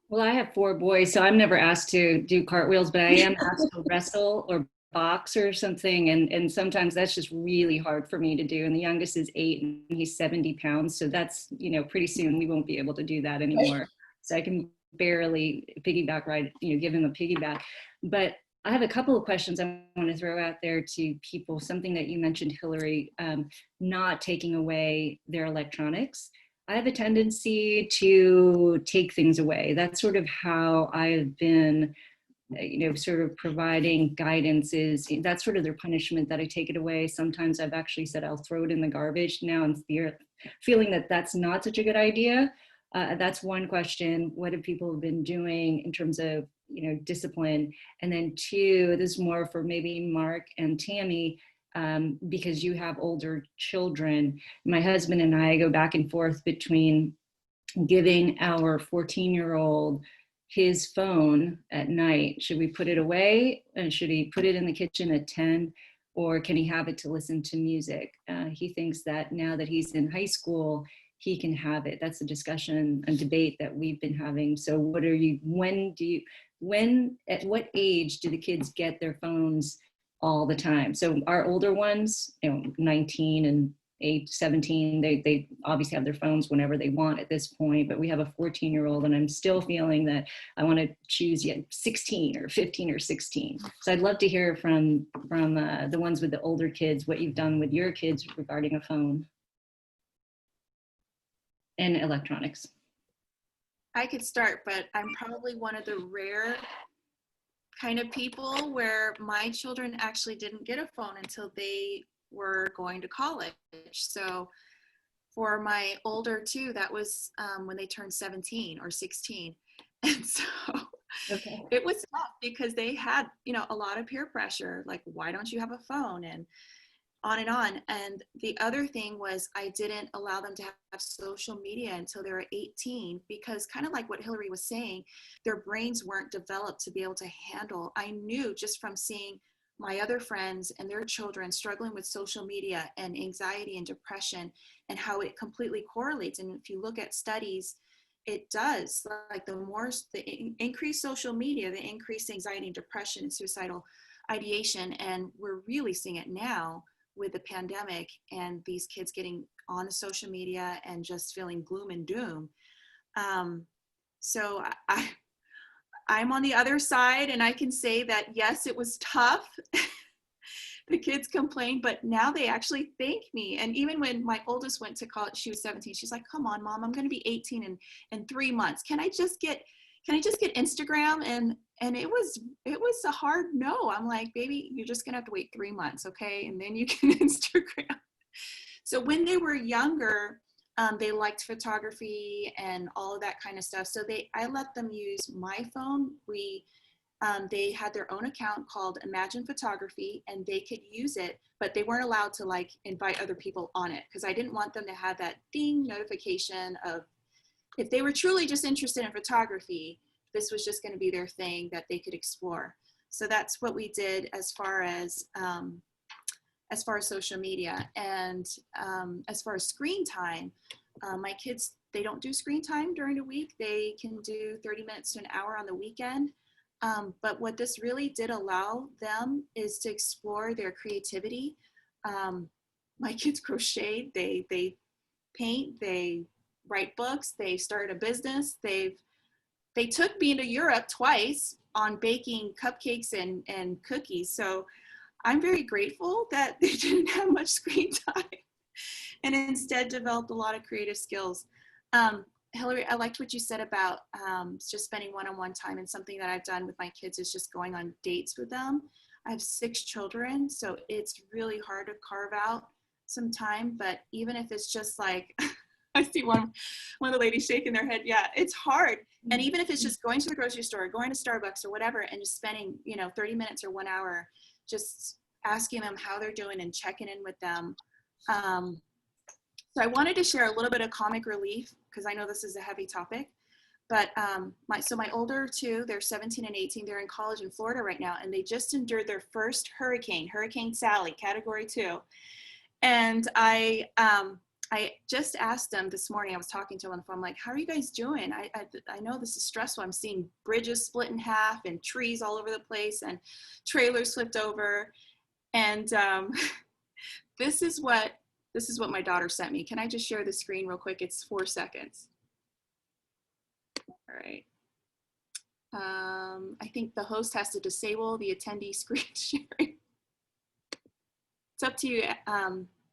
Well, I have 4 boys, so I'm never asked to do cartwheels, but I am asked to wrestle or box or something. And sometimes that's just really hard for me to do. And the youngest is 8 and he's 70 pounds. So that's, pretty soon we won't be able to do that anymore. So I can barely piggyback ride, give him a piggyback. But I have a couple of questions I want to throw out there to people. Something that you mentioned, Hillary, not taking away their electronics. I have a tendency to take things away. That's sort of how I've been, sort of providing guidance. Is that's sort of their punishment, that I take it away. Sometimes I've actually said I'll throw it in the garbage. Now I'm feeling that that's not such a good idea. That's one question. What have people been doing in terms of, discipline? And then 2, this is more for maybe Mark and Tammy, because you have older children. My husband and I go back and forth between giving our 14-year-old his phone at night. Should we put it away? And should he put it in the kitchen at 10? Or can he have it to listen to music? He thinks that now that he's in high school, he can have it. That's a discussion, a debate that we've been having. So at what age do the kids get their phones all the time? So our older ones, 19 and 17, they obviously have their phones whenever they want at this point, but we have a 14-year-old and I'm still feeling that I want to choose 16 or 15 or 16. So I'd love to hear from the ones with the older kids, what you've done with your kids regarding a phone and electronics. I could start, but I'm probably one of the rare kind of people where my children actually didn't get a phone until they were going to college. So for my older 2, that was when they turned 17 or 16. And so okay. It was tough because they had, a lot of peer pressure, like, why don't you have a phone? And on and on. And the other thing was I didn't allow them to have social media until they were 18, because kind of like what Hillary was saying, their brains weren't developed to be able to handle. I knew just from seeing my other friends and their children struggling with social media and anxiety and depression and how it completely correlates. And if you look at studies, it does. Like the increased social media, the increased anxiety and depression and suicidal ideation. And we're really seeing it now with the pandemic and these kids getting on social media and just feeling gloom and doom. So I'm on the other side, and I can say that, yes, it was tough. The kids complained, but now they actually thank me. And even when my oldest went to college, she was 17, she's like, come on, Mom, I'm going to be 18 in 3 months. Can I just get Instagram? And it was a hard no. I'm like, baby, you're just gonna have to wait 3 months, okay? And then you can Instagram. So when they were younger, they liked photography and all of that kind of stuff. So I let them use my phone. We they had their own account called Imagine Photography, and they could use it, but they weren't allowed to like invite other people on it because I didn't want them to have that ding notification of, if they were truly just interested in photography, this was just going to be their thing that they could explore. So that's what we did as far as social media. And as far as screen time, my kids, they don't do screen time during the week. They can do 30 minutes to an hour on the weekend. But what this really did allow them is to explore their creativity. My kids crochet, they paint, they write books, they started a business. They took me to Europe twice on baking cupcakes and cookies. So I'm very grateful that they didn't have much screen time and instead developed a lot of creative skills. Hillary, I liked what you said about just spending one-on-one time, and something that I've done with my kids is just going on dates with them. I have 6 children, so it's really hard to carve out some time, but even if it's just like, I see one of the ladies shaking their head. Yeah, it's hard. And even if it's just going to the grocery store, going to Starbucks or whatever, and just spending, 30 minutes or 1 hour, just asking them how they're doing and checking in with them. So I wanted to share a little bit of comic relief because I know this is a heavy topic. But my older 2, they're 17 and 18. They're in college in Florida right now, and they just endured their first hurricane, Hurricane Sally, Category 2. And I just asked them this morning, I was talking to them on the phone, I'm like, how are you guys doing? I know this is stressful. I'm seeing bridges split in half and trees all over the place and trailers flipped over. And this is what my daughter sent me. Can I just share the screen real quick? It's 4 seconds. All right. I think the host has to disable the attendee screen sharing. It's up to you,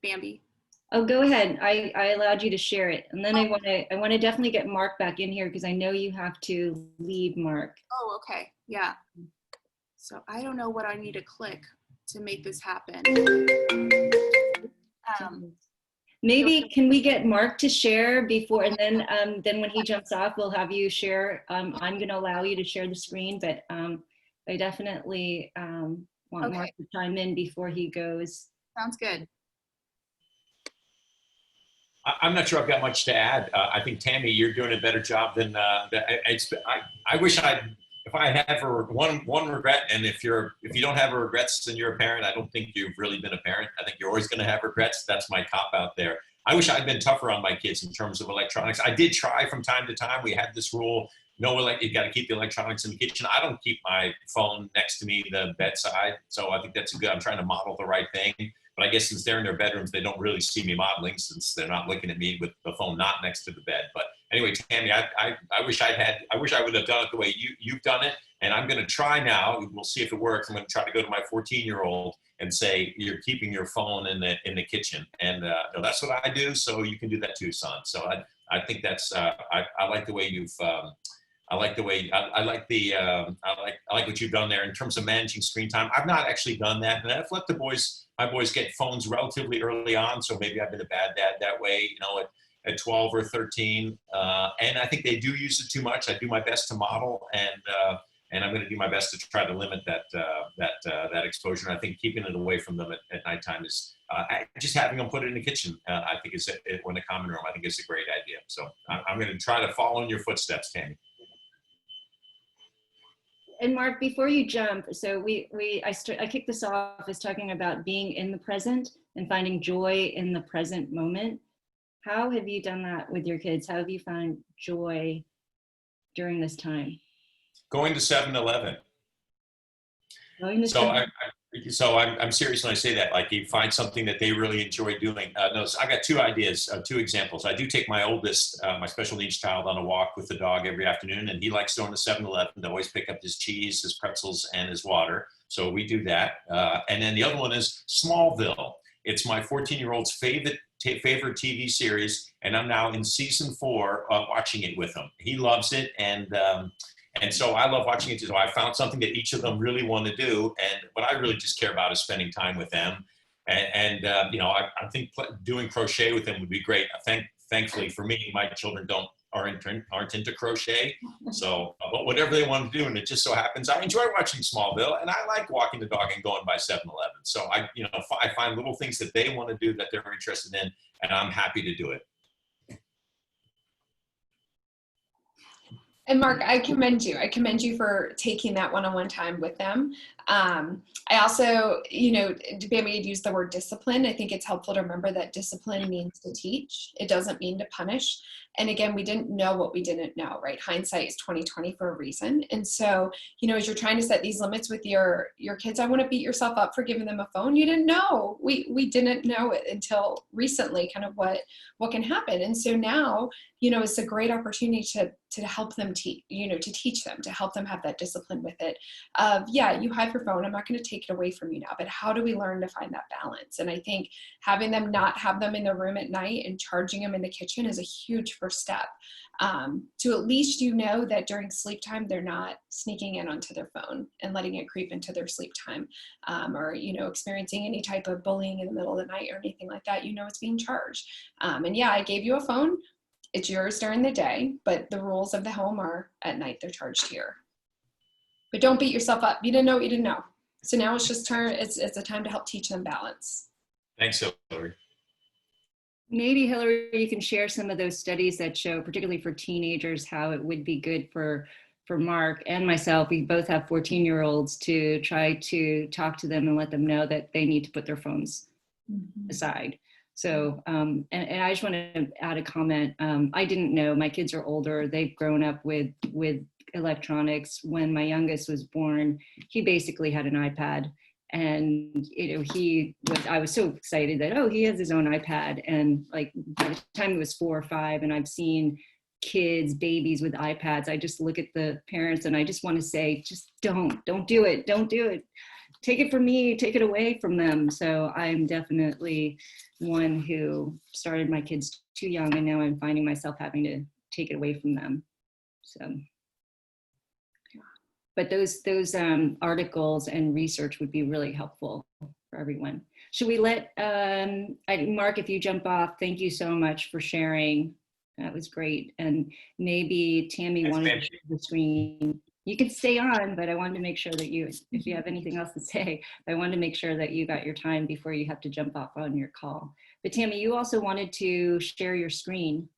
Bambi. Oh, go ahead. I allowed you to share it. And then I want to definitely get Mark back in here because I know you have to leave, Mark. Oh, okay. Yeah. So I don't know what I need to click to make this happen. Maybe can we get Mark to share before, and then when he jumps off, we'll have you share. I'm going to allow you to share the screen, but I definitely want Mark to chime in before he goes. Sounds good. I'm not sure I've got much to add. I think Tammy, you're doing a better job than I wish if I had one regret, and if you don't have regrets and you're a parent, I don't think you've really been a parent. I think you're always going to have regrets. That's my cop out there. I wish I'd been tougher on my kids in terms of electronics. I did try from time to time. We had this rule, you got to keep the electronics in the kitchen. I don't keep my phone next to me, the bedside. So I think that's good. I'm trying to model the right thing. But I guess since they're in their bedrooms, they don't really see me modeling since they're not looking at me with the phone not next to the bed. But anyway, Tammy, I wish I would have done it the way you've done it. And I'm going to try now. We'll see if it works. I'm going to try to go to my 14-year-old and say, you're keeping your phone in the kitchen. And that's what I do. So you can do that too, son. So I think that's, I like the way you've, I like what you've done there in terms of managing screen time. I've not actually done that, and I've let my boys get phones relatively early on. So maybe I've been a bad dad that way, at 12 or 13. And I think they do use it too much. I do my best to model, and I'm going to do my best to try to limit that exposure. And I think keeping it away from them at nighttime is just having them put it in the kitchen. I think or in the common room. I think it's a great idea. So I'm going to try to follow in your footsteps, Tammy. And Mark, before you jump, so I kicked this off as talking about being in the present and finding joy in the present moment. How have you done that with your kids? How have you found joy during this time? Going to 7-Eleven. So I'm serious when I say that. Like, you find something that they really enjoy doing. So I got 2 ideas, 2 examples. I do take my oldest, my special needs child, on a walk with the dog every afternoon, and he likes going to 7-Eleven to always pick up his cheese, his pretzels, and his water. So we do that. And then the other one is Smallville. It's my 14-year-old's favorite TV series, and I'm now in season 4 watching it with him. He loves it, and so I love watching it too. So I found something that each of them really want to do, and what I really just care about is spending time with them. I think doing crochet with them would be great. Thankfully for me, my children don't aren't into crochet. So, but whatever they want to do, and it just so happens I enjoy watching Smallville, and I like walking the dog and going by 7-Eleven. So I find little things that they want to do that they're interested in, and I'm happy to do it. And Mark, I commend you. I commend you for taking that one-on-one time with them. I also, Bambi had used the word discipline. I think it's helpful to remember that discipline means to teach. It doesn't mean to punish. And again, we didn't know what we didn't know, right? Hindsight is 20/20 for a reason. And so, as you're trying to set these limits with your kids, I want to beat yourself up for giving them a phone. You didn't know. We didn't know it until recently, kind of what can happen. And so now, it's a great opportunity to help them teach, to teach them, to help them have that discipline with it. You have your phone. I'm not going to take it away from you now, but how do we learn to find that balance? And I think having them not have them in the room at night and charging them in the kitchen is a huge first step. To at least that during sleep time, they're not sneaking in onto their phone and letting it creep into their sleep time, or, experiencing any type of bullying in the middle of the night or anything like that. It's being charged. I gave you a phone. It's yours during the day, but the rules of the home are at night they're charged here. But don't beat yourself up. You didn't know what you didn't know. So now it's a time to help teach them balance. Thanks, Hillary. Maybe, Hillary, you can share some of those studies that show, particularly for teenagers, how it would be good for Mark and myself. We both have 14-year-olds to try to talk to them and let them know that they need to put their phones aside. So, and I just want to add a comment. I didn't know, my kids are older. They've grown up with electronics. When my youngest was born, he basically had an iPad. And, I was so excited that, he has his own iPad. And like by the time he was 4 or 5, and I've seen kids, babies with iPads, I just look at the parents and I just want to say, just don't do it. Don't do it. Take it from me, take it away from them. So I'm definitely one who started my kids too young, and now I'm finding myself having to take it away from them. So, but those articles and research would be really helpful for everyone. Should we let, Mark, if you jump off, thank you so much for sharing. That was great. And maybe Tammy wanted to share the screen. You can stay on, but I wanted to make sure that if you have anything else to say, I wanted to make sure that you got your time before you have to jump off on your call. But Tammy, you also wanted to share your screen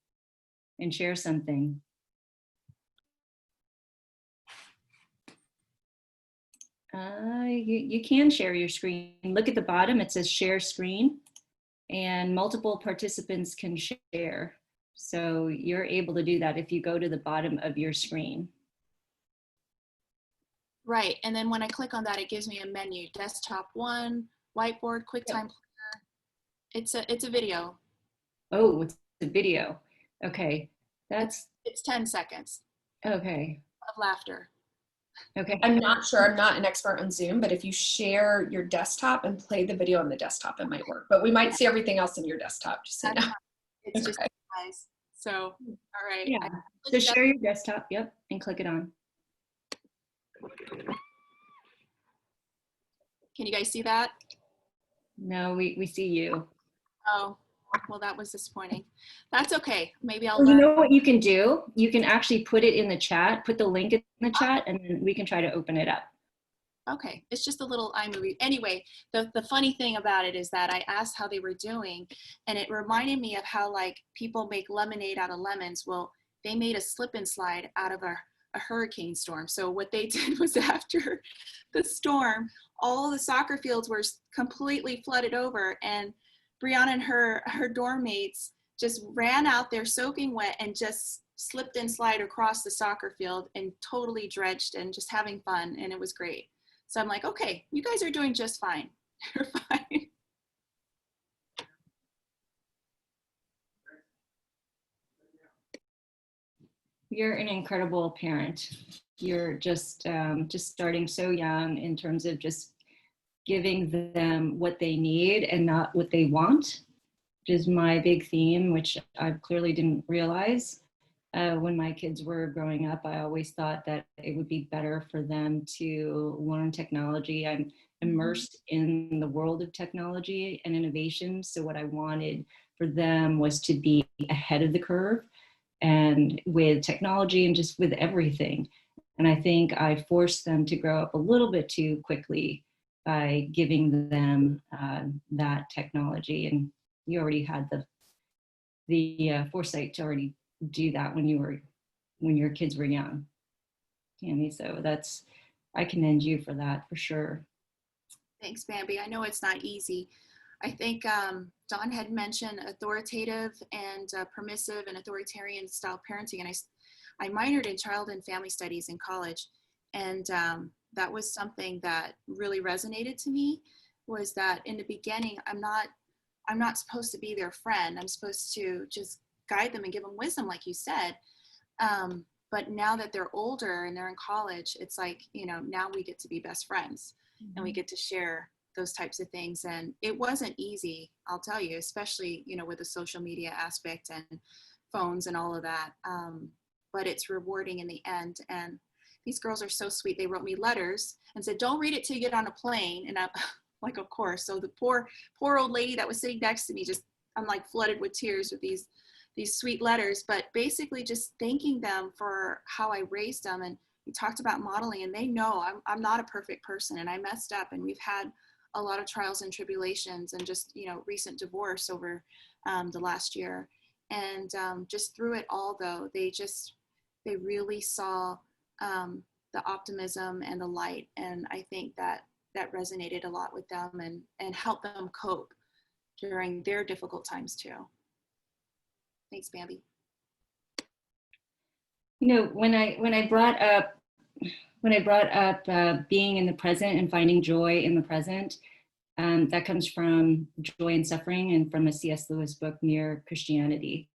and share something. You can share your screen. Look at the bottom, it says share screen, and multiple participants can share. So you're able to do that if you go to the bottom of your screen. Right, and then when I click on that, it gives me a menu: desktop 1, whiteboard, QuickTime Planner. It's a video. Oh, it's a video. Okay, it's 10 seconds. Okay. Of laughter. Okay. I'm not sure. I'm not an expert on Zoom, but if you share your desktop and play the video on the desktop, it might work. But we might see everything else in your desktop. Just so you know. It's just nice. So, all right. Yeah. So share your desktop. Yep, and click it on. Can you guys see that? No, we see you. Oh, well, that was disappointing. That's okay. Maybe I'll Well, learn. you know what you can do? You can actually put it in the chat, put the link in the chat, and then we can try to open it up. Okay, it's just a little iMovie. Anyway, the funny thing about it is that I asked how they were doing, and it reminded me of how like people make lemonade out of lemons. Well, they made a slip and slide out of a hurricane storm. So what they did was, after the storm, all the soccer fields were completely flooded over, and Brianna and her dorm mates just ran out there soaking wet and just slipped and slide across the soccer field and totally drenched and just having fun, and it was great. So I'm like, okay, you guys are doing just fine. You're fine. You're an incredible parent. You're just starting so young in terms of just giving them what they need and not what they want, which is my big theme, which I clearly didn't realize. When my kids were growing up, I always thought that it would be better for them to learn technology. I'm immersed in the world of technology and innovation. So what I wanted for them was to be ahead of the curve. and with technology and just with everything. And I think I forced them to grow up a little bit too quickly by giving them that technology. And you already had the foresight to already do that when your kids were young, Tammy. So I commend you for that, for sure. Thanks, Bambi. I know it's not easy. I think Dawn had mentioned authoritative and permissive and authoritarian style parenting, and I minored in child and family studies in college, and that was something that really resonated to me. Was that in the beginning, I'm not supposed to be their friend. I'm supposed to just guide them and give them wisdom, like you said. But now that they're older and they're in college, it's like, now we get to be best friends, and we get to share those types of things. And it wasn't easy, I'll tell you, especially, with the social media aspect and phones and all of that. But it's rewarding in the end. And these girls are so sweet. They wrote me letters and said, don't read it till you get on a plane. And I'm like, of course. So the poor old lady that was sitting next to me, I'm like flooded with tears with these sweet letters, but basically just thanking them for how I raised them. And we talked about modeling, and they know I'm not a perfect person, and I messed up, and we've had a lot of trials and tribulations, and just, recent divorce over the last year. And just through it all, though, they really saw the optimism and the light. And I think that resonated a lot with them and helped them cope during their difficult times too. Thanks, Bambi. When I brought up being in the present and finding joy in the present, that comes from Joy and Suffering and from a C.S. Lewis book, Mere Christianity.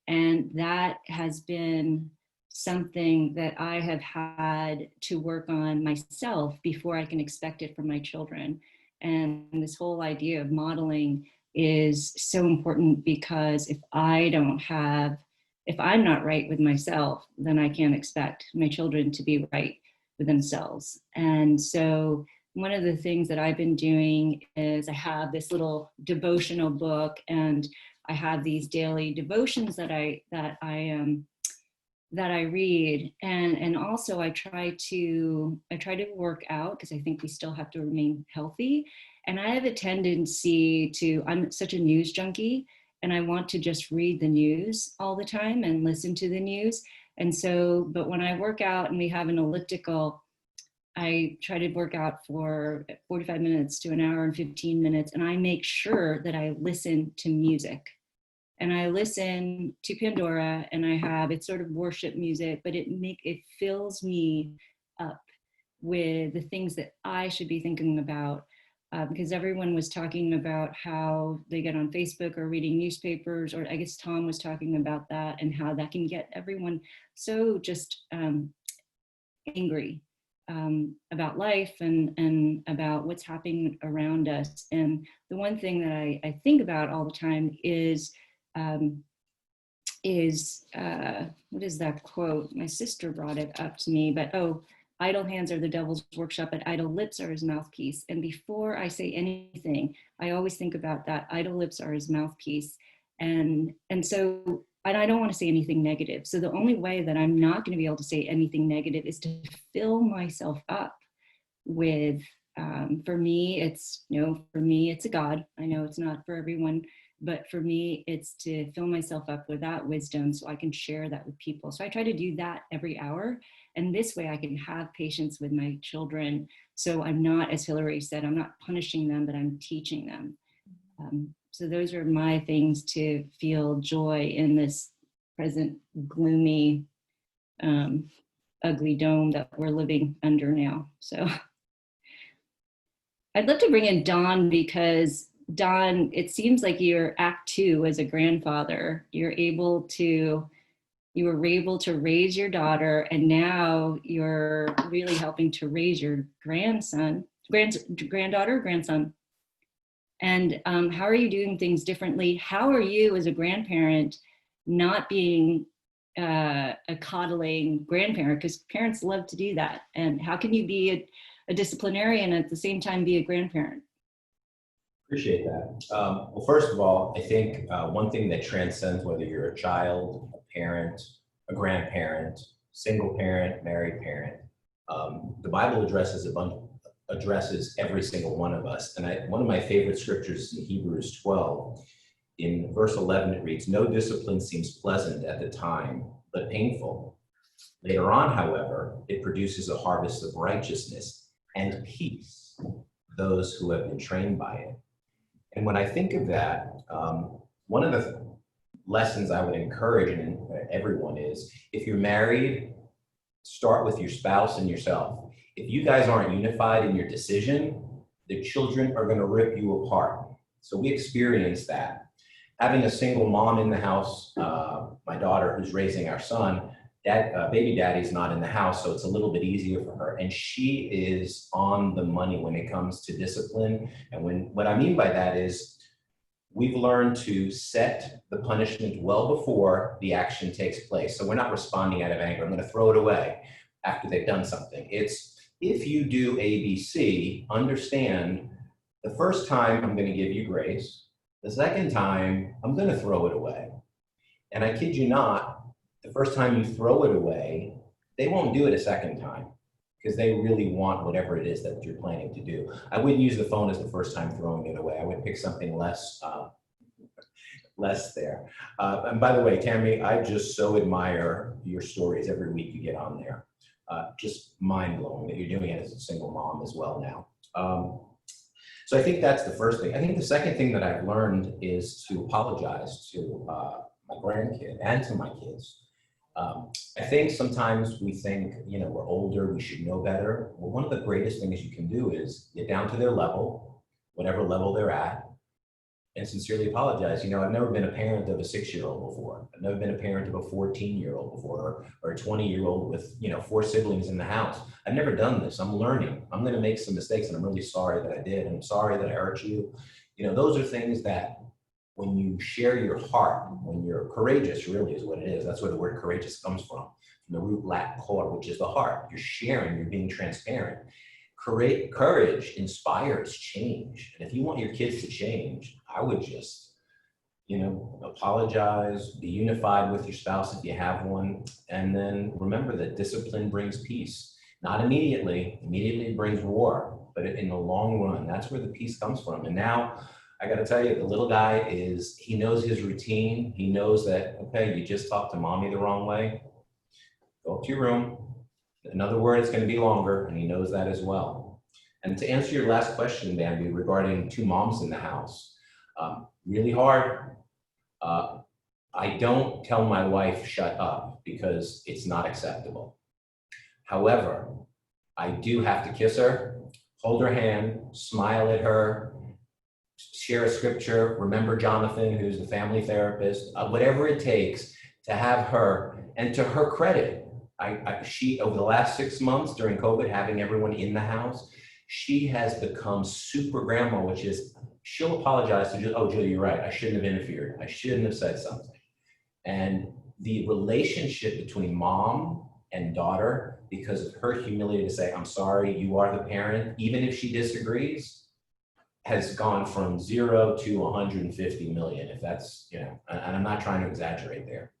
And that has been something that I have had to work on myself before I can expect it from my children. And this whole idea of modeling is so important, because if I'm not right with myself, then I can't expect my children to be right with themselves. And so one of the things that I've been doing is I have this little devotional book, and I have these daily devotions that I read, and also I try to work out, because I think we still have to remain healthy. And I have a tendency I'm such a news junkie, and I want to just read the news all the time and listen to the news. And so, but when I work out and we have an elliptical, I try to work out for 45 minutes to an hour and 15 minutes. And I make sure that I listen to music. And I listen to Pandora, and it's sort of worship music, but it fills me up with the things that I should be thinking about. Because everyone was talking about how they get on Facebook or reading newspapers, or I guess Tom was talking about that, and how that can get everyone so just angry about life and about what's happening around us. And the one thing that I think about all the time is what is that quote? My sister brought it up to me, but idle hands are the devil's workshop, but idle lips are his mouthpiece. And before I say anything, I always think about that. Idle lips are his mouthpiece. And so I don't want to say anything negative. So the only way that I'm not going to be able to say anything negative is to fill myself up with, for me, it's a God. I know it's not for everyone, but for me, it's to fill myself up with that wisdom so I can share that with people. So I try to do that every hour. And this way I can have patience with my children. So I'm not, as Hillary said, I'm not punishing them, but I'm teaching them. So those are my things to feel joy in this present gloomy, ugly dome that we're living under now. So I'd love to bring in Dawn, because Dawn, it seems like you're act 2 as a grandfather. You were able to raise your daughter, and now you're really helping to raise your granddaughter, grandson. And how are you doing things differently? How are you as a grandparent not being a coddling grandparent? Because parents love to do that. And how can you be a disciplinarian and at the same time be a grandparent? Appreciate that. Well, first of all, I think one thing that transcends whether you're a child, a parent, a grandparent, single parent, married parent, the Bible addresses every single one of us. And one of my favorite scriptures is in Hebrews 12. In verse 11, it reads, "No discipline seems pleasant at the time, but painful. Later on, however, it produces a harvest of righteousness and peace for those who have been trained by it." And when I think of that, one of the lessons I would encourage in everyone is, if you're married, start with your spouse and yourself. If you guys aren't unified in your decision, the children are going to rip you apart. So we experienced that. Having a single mom in the house, my daughter who's raising our son, baby daddy's not in the house, so it's a little bit easier for her. And she is on the money when it comes to discipline. And what I mean by that is, we've learned to set the punishment well before the action takes place. So we're not responding out of anger. I'm going to throw it away after they've done something. It's, if you do A, B, C, understand the first time I'm going to give you grace. The second time, I'm going to throw it away. And I kid you not, the first time you throw it away, they won't do it a second time because they really want whatever it is that you're planning to do. I wouldn't use the phone as the first time throwing it away. I would pick something less there. And by the way, Tammy, I just so admire your stories every week you get on there. Just mind blowing that you're doing it as a single mom as well now. So I think that's the first thing. I think the second thing that I've learned is to apologize to my grandkid and to my kids. I think sometimes we think, we're older, we should know better. Well, one of the greatest things you can do is get down to their level, whatever level they're at, and sincerely apologize. I've never been a parent of a 6-year-old before. I've never been a parent of a 14-year-old before, or a 20-year-old with, 4 siblings in the house. I've never done this. I'm learning. I'm going to make some mistakes, and I'm really sorry that I did. And I'm sorry that I hurt you. Those are things that when you share your heart, when you're courageous, really is what it is. That's where the word courageous comes from the root Latin cor, which is the heart. You're sharing, you're being transparent. Courage inspires change. And if you want your kids to change, I would just, apologize, be unified with your spouse if you have one, and then remember that discipline brings peace. Not immediately. Immediately it brings war, but in the long run, that's where the peace comes from. And now, I got to tell you, the little guy he knows his routine. He knows that, okay, you just talked to mommy the wrong way. Go up to your room. Another word is going to be longer, and he knows that as well. And to answer your last question, Bambi, regarding 2 moms in the house, really hard. I don't tell my wife, shut up, because it's not acceptable. However, I do have to kiss her, hold her hand, smile at her, share a scripture, remember Jonathan, who's the family therapist, whatever it takes to have her. And to her credit, she over the last 6 months during COVID, having everyone in the house, she has become super grandma, which is she'll apologize to Julie. Oh, Julie, you're right. I shouldn't have interfered. I shouldn't have said something. And the relationship between mom and daughter, because of her humility to say, I'm sorry, you are the parent, even if she disagrees, has gone from 0 to 150 million, if that's, and I'm not trying to exaggerate there.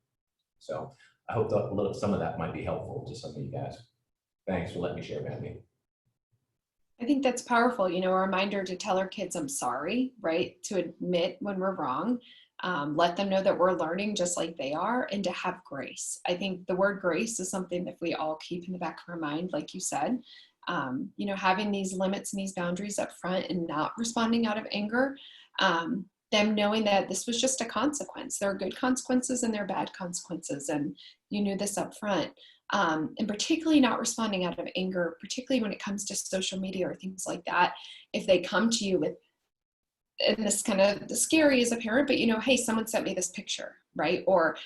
So I hope some of that might be helpful to some of you guys. Thanks for letting me share, Bambi. I think that's powerful, a reminder to tell our kids, I'm sorry, right? To admit when we're wrong, let them know that we're learning just like they are, and to have grace. I think the word grace is something that we all keep in the back of our mind, like you said. Having these limits and these boundaries up front and not responding out of anger, them knowing that this was just a consequence. There are good consequences and there are bad consequences, and you knew this up front. And particularly not responding out of anger, particularly when it comes to social media or things like that. If they come to you with, and this kind of the scary as a parent, but hey, someone sent me this picture, right? Or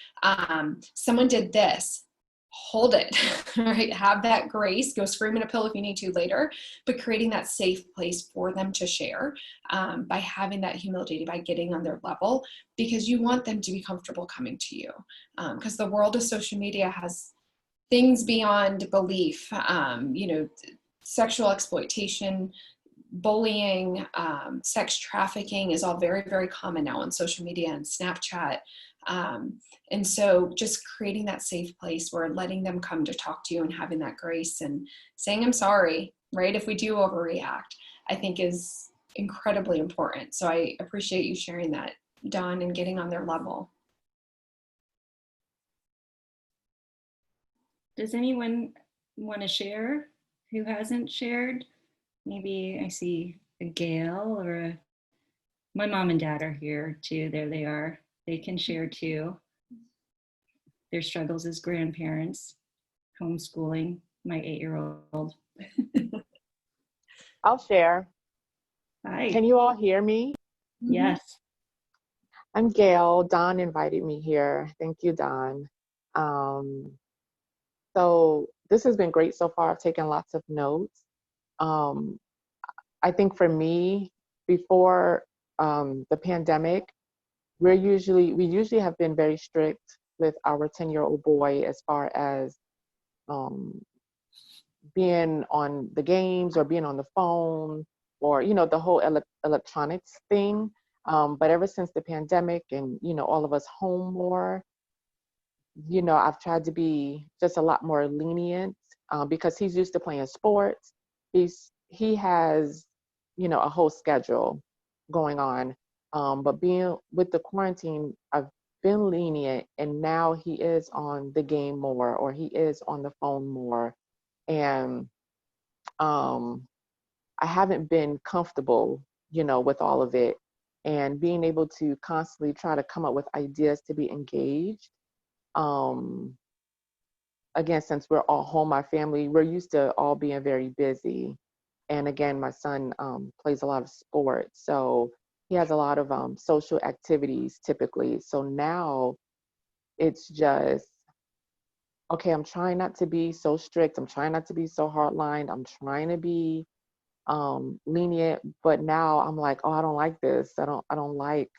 someone did this. Hold it, right? Have that grace, go scream in a pillow if you need to later, but creating that safe place for them to share by having that humility, by getting on their level, because you want them to be comfortable coming to you. Because the world of social media has things beyond belief, sexual exploitation, bullying, sex trafficking is all very, very common now on social media and Snapchat. And so just creating that safe place where letting them come to talk to you and having that grace and saying, I'm sorry, right? If we do overreact, I think is incredibly important. So I appreciate you sharing that, Dawn, and getting on their level. Does anyone want to share who hasn't shared? Maybe I see a Gail or my mom and dad are here too. There they are. They can share too. Their struggles as grandparents, homeschooling my 8-year-old. I'll share. Hi. Can you all hear me? Yes. I'm Gail. Dawn invited me here. Thank you, Dawn. So this has been great so far. I've taken lots of notes. I think for me, before the pandemic, we usually have been very strict with our 10-year-old boy as far as being on the games or being on the phone or, the whole electronics thing. But ever since the pandemic and, all of us home more, I've tried to be just a lot more lenient because he's used to playing sports. He has, a whole schedule going on. But being with the quarantine, I've been lenient, and now he is on the game more, or he is on the phone more. And I haven't been comfortable, with all of it. And being able to constantly try to come up with ideas to be engaged. Again, since we're all home, my family, we're used to all being very busy. And again, my son plays a lot of sports. So he has a lot of social activities typically. So now it's just, okay, I'm trying not to be so strict. I'm trying not to be so hardlined. I'm trying to be lenient, but now I'm like, oh, I don't like this. I don't like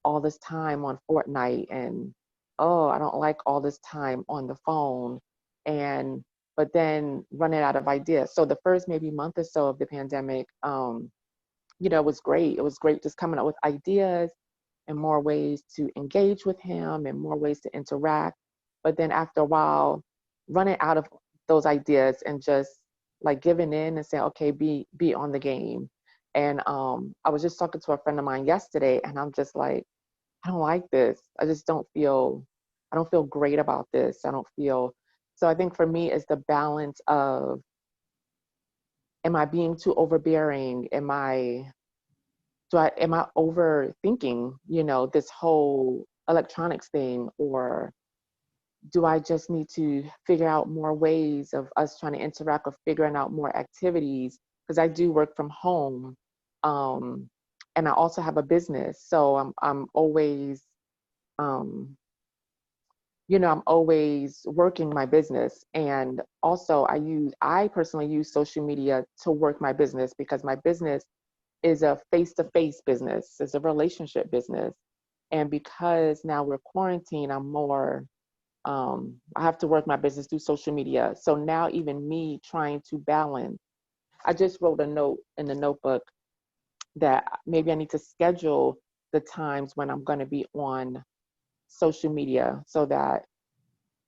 all this time on Fortnite, and oh, I don't like all this time on the phone, but then running out of ideas. So the first maybe month or so of the pandemic, it was great. It was great just coming up with ideas and more ways to engage with him and more ways to interact. But then after a while, running out of those ideas and just like giving in and saying, okay, be on the game. And I was just talking to a friend of mine yesterday, and I'm just like, I don't like this. I don't feel great about this. So I think for me it's the balance of, am I being too overbearing? Am I overthinking, this whole electronics thing, or do I just need to figure out more ways of us trying to interact or figuring out more activities? Because I do work from home, and I also have a business, so I'm always, I'm always working my business. And also I personally use social media to work my business because my business is a face-to-face business, it's a relationship business. And because now we're quarantined, I'm more, I have to work my business through social media. So now even me trying to balance, I just wrote a note in the notebook that maybe I need to schedule the times when I'm going to be on social media so that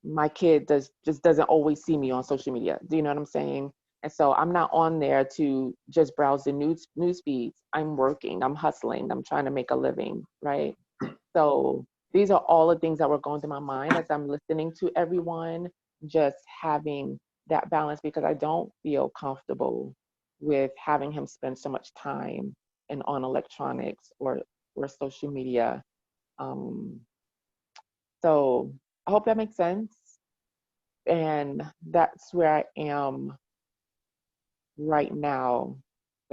my kid doesn't always see me on social media. Do you know what I'm saying? And so I'm not on there to just browse the news feeds. I'm working, I'm hustling, I'm trying to make a living, right? So these are all the things that were going through my mind as I'm listening to everyone, just having that balance, because I don't feel comfortable with having him spend so much time on electronics or social media. So I hope that makes sense. And that's where I am right now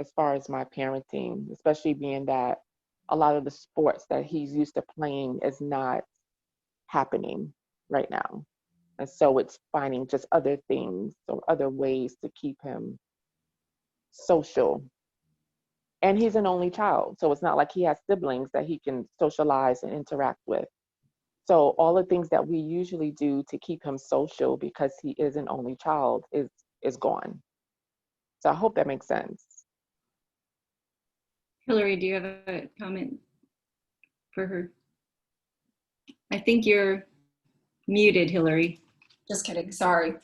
as far as my parenting, especially being that a lot of the sports that he's used to playing is not happening right now. And so it's finding just other things or other ways to keep him social. And he's an only child, so it's not like he has siblings that he can socialize and interact with. So all the things that we usually do to keep him social because he is an only child is gone. So I hope that makes sense. Hillary, do you have a comment for her? I think you're muted, Hillary. Just kidding, sorry.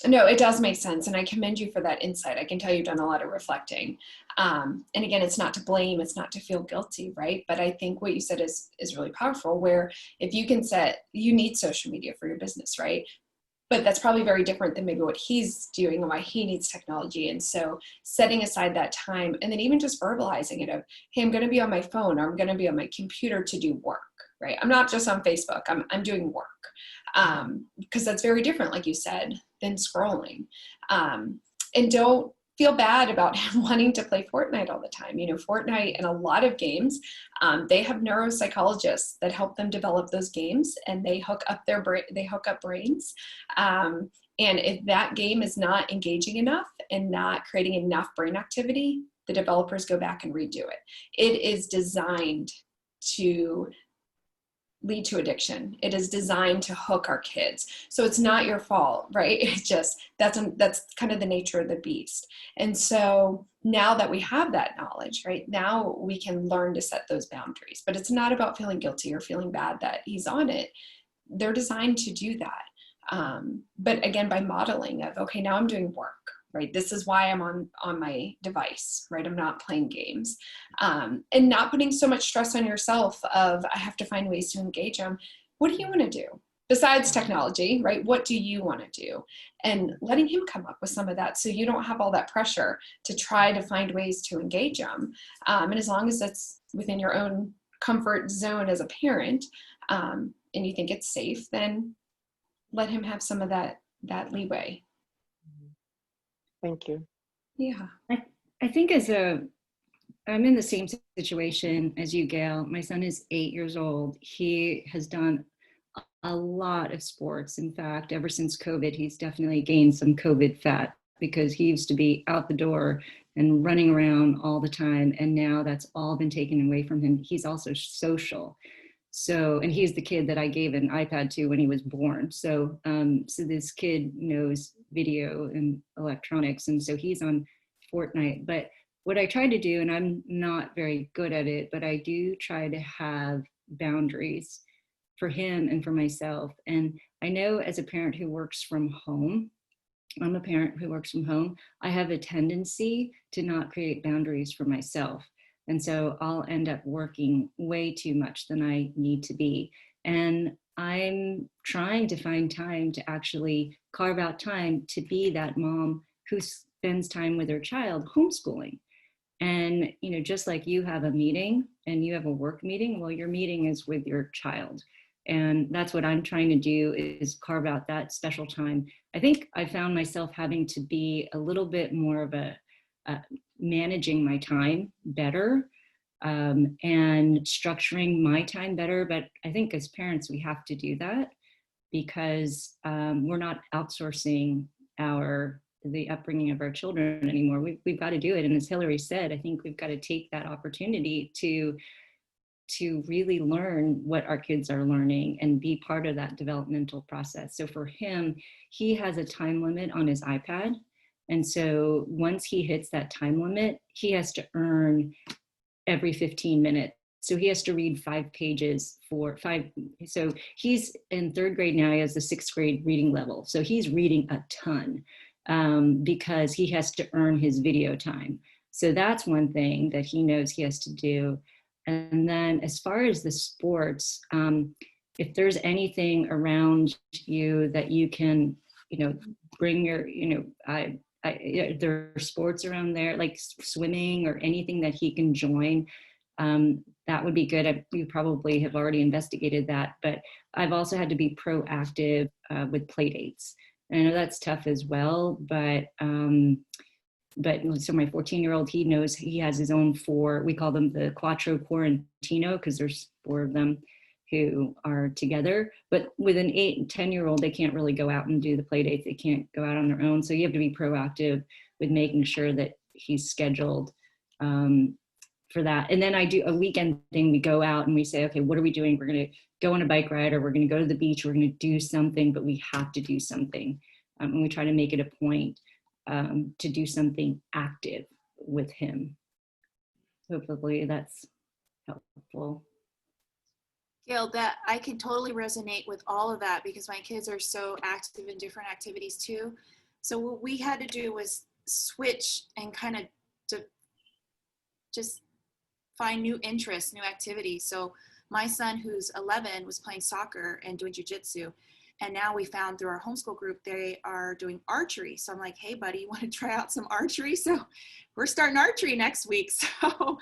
No, it does make sense, and I commend you for that insight. I can tell you've done a lot of reflecting. And again, it's not to blame, it's not to feel guilty, right? But I think what you said is really powerful, where if you can you need social media for your business, right? But that's probably very different than maybe what he's doing and why he needs technology. And so setting aside that time, and then even just verbalizing it of, hey, I'm gonna be on my phone, or I'm gonna be on my computer to do work, right? I'm not just on Facebook, I'm doing work. Because that's very different, like you said, than scrolling. And don't feel bad about him wanting to play Fortnite all the time. You know, Fortnite and a lot of games, they have neuropsychologists that help them develop those games, and they hook up brains. And if that game is not engaging enough and not creating enough brain activity, the developers go back and redo it. It is designed to lead to addiction. It is designed to hook our kids. So it's not your fault, right? It's just, that's kind of the nature of the beast. And so now that we have that knowledge, right, now we can learn to set those boundaries. But it's not about feeling guilty or feeling bad that he's on it. They're designed to do that. But again, by modeling of, okay, now I'm doing work, right? This is why I'm on my device, right? I'm not playing games. And not putting so much stress on yourself of, I have to find ways to engage them. What do you want to do? Besides technology, right? What do you want to do? And letting him come up with some of that, so you don't have all that pressure to try to find ways to engage them. And as long as that's within your own comfort zone as a parent, and you think it's safe, then let him have some of that leeway. Thank you. Yeah. I think I'm in the same situation as you, Gail. My son is 8 years old. He has done a lot of sports. In fact, ever since COVID, he's definitely gained some COVID fat, because he used to be out the door and running around all the time. And now that's all been taken away from him. He's also social. So, and he's the kid that I gave an iPad to when he was born. So, so this kid knows video and electronics, and so he's on Fortnite. But what I try to do, and I'm not very good at it, but I do try to have boundaries for him and for myself. And I know as a parent who works from home, I'm a parent who works from home, I have a tendency to not create boundaries for myself. And so I'll end up working way too much than I need to be. And I'm trying to find time to actually carve out time to be that mom who spends time with her child homeschooling. And, you know, just like you have a meeting and you have a work meeting, well, your meeting is with your child. And that's what I'm trying to do, is carve out that special time. I think I found myself having to be a little bit more of a managing my time better, and structuring my time better. But I think as parents, we have to do that, because we're not outsourcing the upbringing of our children anymore. We've got to do it. And as Hillary said, I think we've got to take that opportunity to really learn what our kids are learning and be part of that developmental process. So for him, he has a time limit on his iPad. And so once he hits that time limit, he has to earn every 15 minutes. So he has to read 5 pages for 5. So he's in 3rd grade now. He has the 6th grade reading level. So he's reading a ton, because he has to earn his video time. So that's one thing that he knows he has to do. And then as far as the sports, if there's anything around you that you can, bring your, there are sports around there, like swimming or anything that he can join, that would be good. You probably have already investigated that, but I've also had to be proactive with play dates. And I know that's tough as well, but so my 14-year-old, he knows he has his own 4, we call them the Quattro Quarantino, because there's 4 of them who are together. But with an 8 and 10-year-old, they can't really go out and do the play dates. They can't go out on their own. So you have to be proactive with making sure that he's scheduled for that. And then I do a weekend thing. We go out and we say, okay, what are we doing? We're going to go on a bike ride, or we're going to go to the beach. We're going to do something, but we have to do something. And we try to make it a point to do something active with him. hopefully that's helpful. Gail, that I can totally resonate with all of that because my kids are so active in different activities too. So what we had to do was switch and kind of just find new interests, new activities. So my son, who's 11, was playing soccer and doing jujitsu. And now we found through our homeschool group, they are doing archery. So I'm like, hey, buddy, you want to try out some archery? So we're starting archery next week. So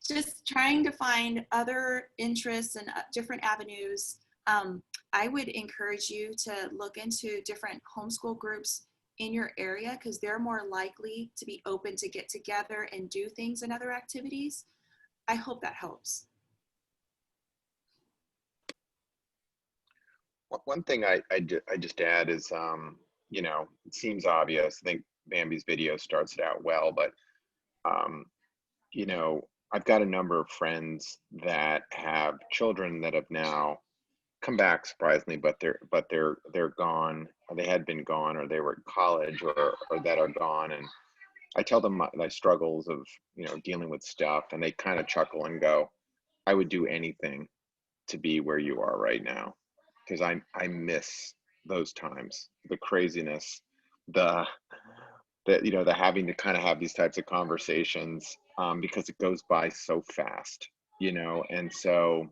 just trying to find other interests and different avenues. I would encourage you to look into different homeschool groups in your area because they're more likely to be open to get together and do things and other activities. I hope that helps. One thing I just add is, you know, it seems obvious. I think Bambi's video starts it out well, but, you know, I've got a number of friends that have children that have now come back surprisingly, but they're gone, or they had been gone, or they were at college, or that are gone. And I tell them my struggles of, you know, dealing with stuff, and they kind of chuckle and go, "I would do anything to be where you are right now," because I miss those times, the craziness, the you know, the having to kind of have these types of conversations, because it goes by so fast, you know. And so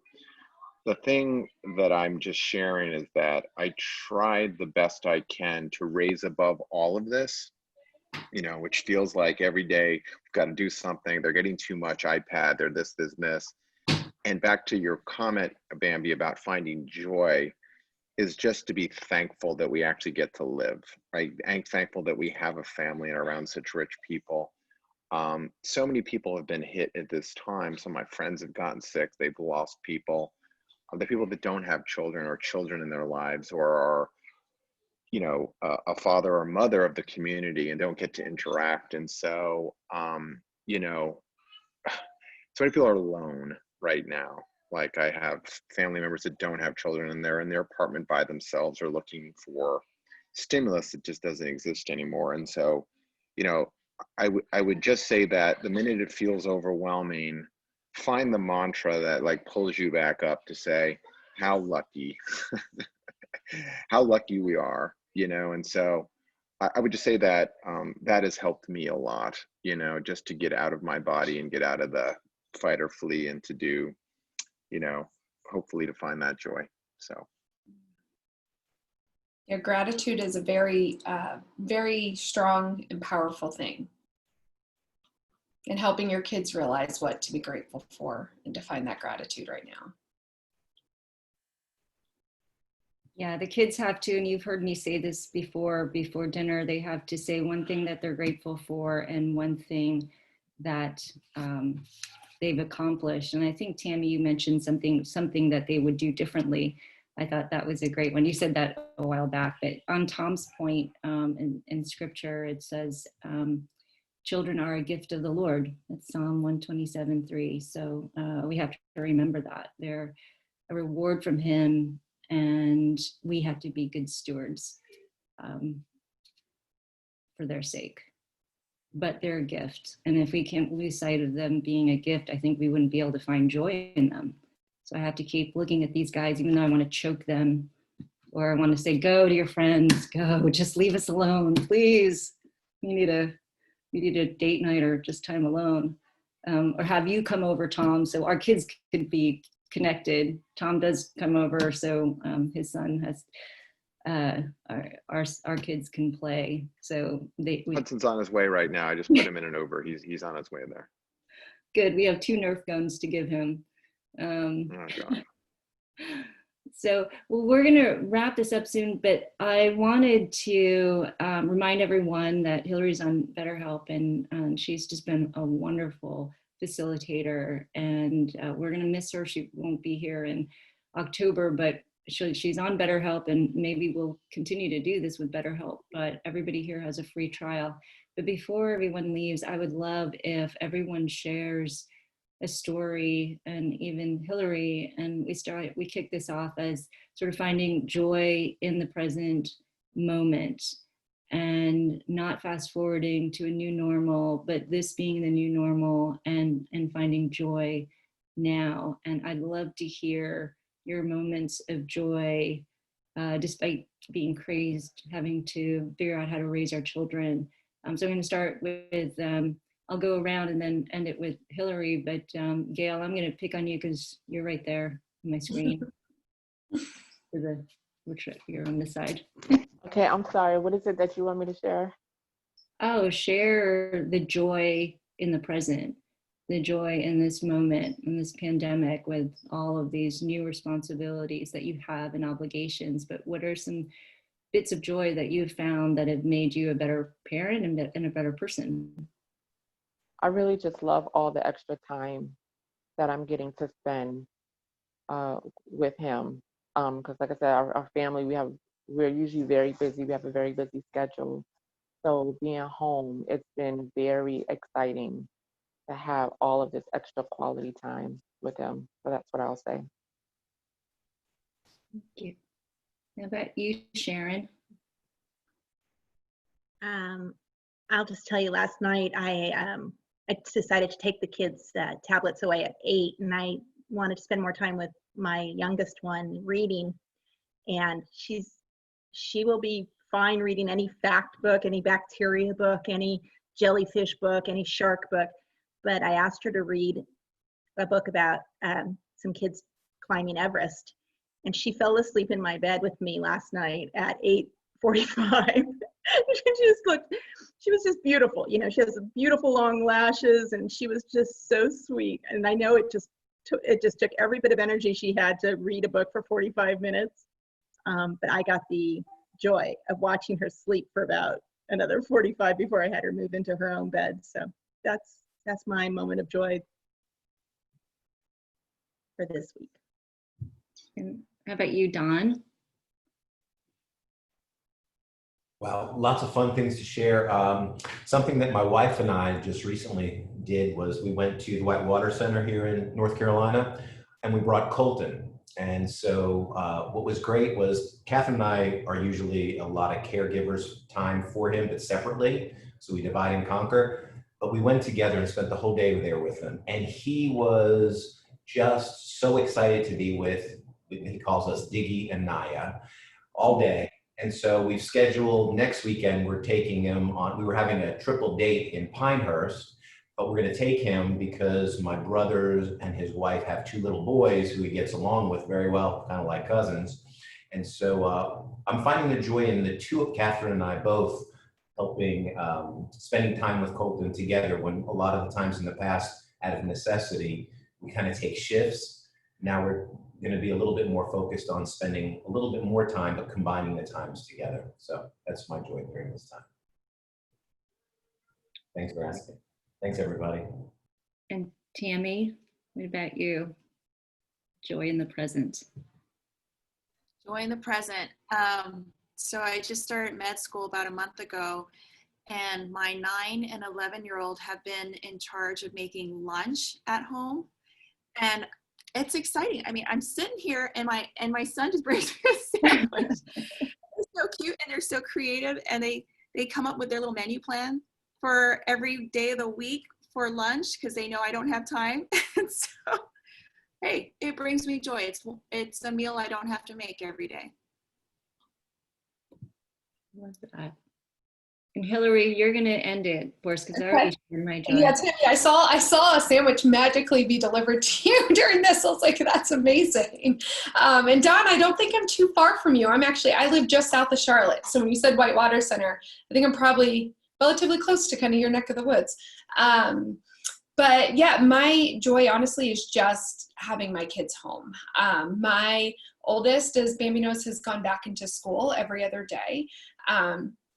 the thing that I'm just sharing is that I tried the best I can to raise above all of this, you know, which feels like every day we've got to do something. They're getting too much iPad. They're this. And back to your comment, Bambi, about finding joy, is just to be thankful that we actually get to live, right? And thankful that we have a family and around such rich people. So many people have been hit at this time. Some of my friends have gotten sick. They've lost people. The people that don't have children or children in their lives, or are, you know, a father or mother of the community and don't get to interact. And so, you know, so many people are alone right now. Like, I have family members that don't have children and they're in their apartment by themselves or looking for stimulus that just doesn't exist anymore. And so, you know, I would just say that the minute it feels overwhelming, find the mantra that like pulls you back up to say, how lucky, how lucky we are, you know. And so I would just say that that has helped me a lot, you know, just to get out of my body and get out of the fight or flee, and to do, you know, hopefully to find that joy. So Your gratitude is a very, very strong and powerful thing. And helping your kids realize what to be grateful for and to find that gratitude right now. Yeah, the kids have to, and you've heard me say this before dinner, they have to say one thing that they're grateful for and one thing that they've accomplished. And I think, Tammy, you mentioned something that they would do differently. I thought that was a great one. You said that a while back, but on Tom's point, in scripture, it says, children are a gift of the Lord. That's Psalm 127:3. So we have to remember that. They're a reward from him, and we have to be good stewards for their sake. But they're a gift. And if we can't lose sight of them being a gift, I think we wouldn't be able to find joy in them. So I have to keep looking at these guys, even though I want to choke them, or I want to say, go to your friends, go, just leave us alone, please. You need a date night or just time alone. Or have you come over, Tom, so our kids could be connected. Tom does come over, so his son has, our kids can play. So Hudson's on his way right now. I just put him in an Uber. He's on his way there. Good, we have 2 Nerf guns to give him. Oh, God. So, well, we're going to wrap this up soon, but I wanted to remind everyone that Hillary's on BetterHelp, and she's just been a wonderful facilitator, and we're going to miss her. She won't be here in October, but she's on BetterHelp, and maybe we'll continue to do this with BetterHelp, but everybody here has a free trial. But before everyone leaves, I would love if everyone shares a story, and even Hillary, and we kick this off as sort of finding joy in the present moment. and not fast forwarding to a new normal, but this being the new normal, and finding joy now. And I'd love to hear your moments of joy, despite being crazed, having to figure out how to raise our children. So I'm going to start with, I'll go around and then end it with Hillary, but Gail, I'm going to pick on you because you're right there on my screen. Which you're on this side. Okay, I'm sorry. What is it that you want me to share? Oh, share the joy in the present, the joy in this moment, in this pandemic, with all of these new responsibilities that you have and obligations. But what are some bits of joy that you've found that have made you a better parent and a better person? I really just love all the extra time that I'm getting to spend with him. Because like I said, our family, we're usually very busy. We have a very busy schedule. So being home, it's been very exciting to have all of this extra quality time with him. So that's what I'll say. Thank you. How about you, Sharon? I'll just tell you, last night I decided to take the kids' tablets away at 8, and I wanted to spend more time with my youngest one reading. And she will be fine reading any fact book, any bacteria book, any jellyfish book, any shark book. But I asked her to read a book about some kids climbing Everest. And she fell asleep in my bed with me last night at 8:45. She was just beautiful. You know, she has beautiful long lashes, and she was just so sweet. And I know it just took every bit of energy she had to read a book for 45 minutes. But I got the joy of watching her sleep for about another 45 before I had her move into her own bed. So that's my moment of joy for this week. And how about you, Don? Well, lots of fun things to share. Something that my wife and I just recently did was we went to the Whitewater Center here in North Carolina, and we brought Colton. And so what was great was Catherine and I are usually a lot of caregivers time for him, but separately. So we divide and conquer. But we went together and spent the whole day there with him. And he was just so excited to be with, he calls us Diggy and Naya, all day. And so we've scheduled next weekend, we're taking him on, we were having a triple date in Pinehurst, but we're going to take him because my brothers and his wife have 2 little boys who he gets along with very well, kind of like cousins. And so I'm finding the joy in the two of Catherine and I both helping, spending time with Colton together, when a lot of the times in the past, out of necessity, we kind of take shifts. Now we're going to be a little bit more focused on spending a little bit more time, but combining the times together. So that's my joy during this time. Thanks for asking. Thanks, everybody. And Tammy, what about you? Joy in the present. Joy in the present. So I just started med school about a month ago, and my 9 and 11-year-old have been in charge of making lunch at home. And it's exciting. I mean, I'm sitting here and my son just brings me a sandwich. They're so cute and they're so creative, and they come up with their little menu plan for every day of the week for lunch because they know I don't have time. And so, hey, it brings me joy. It's a meal I don't have to make every day. Love that. And Hillary, you're going to end it for us because I already shared my joy. Yeah, Tammy, I saw a sandwich magically be delivered to you during this. I was like, that's amazing. And Don, I don't think I'm too far from you. I live just south of Charlotte. So when you said Whitewater Center, I think I'm probably relatively close to kind of your neck of the woods. But yeah, my joy honestly is just having my kids home. My oldest, as Bambi knows, has gone back into school every other day.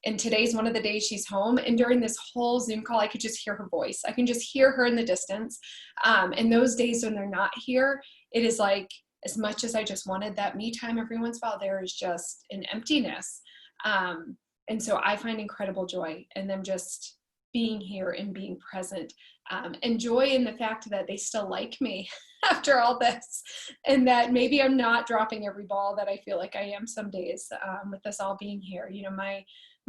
And today's one of the days she's home. And during this whole Zoom call, I could just hear her voice. I can just hear her in the distance. And those days when they're not here, it is like, as much as I just wanted that me time every once in a while, there is just an emptiness. And so I find incredible joy in them just being here and being present. And joy in the fact that they still like me. after all this, and that maybe I'm not dropping every ball that I feel like I am some days, with us all being here. You know, my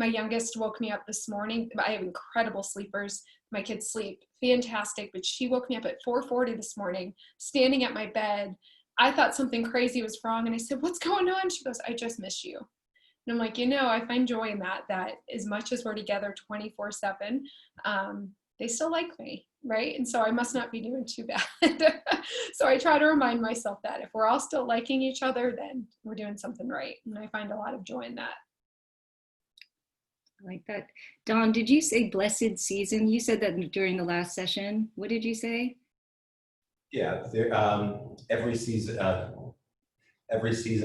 youngest woke me up this morning. I have incredible sleepers. My kids sleep fantastic, but she woke me up at 4:40 this morning, standing at my bed. I thought something crazy was wrong, and I said, "What's going on?" She goes, "I just miss you." And I'm like, you know, I find joy in that as much as we're together 24/7, they still like me, right? And so I must not be doing too bad. So I try to remind myself that if we're all still liking each other, then we're doing something right. And I find a lot of joy in that. I like that. Dawn, did you say blessed season? You said that during the last session. What did you say? Yeah, every season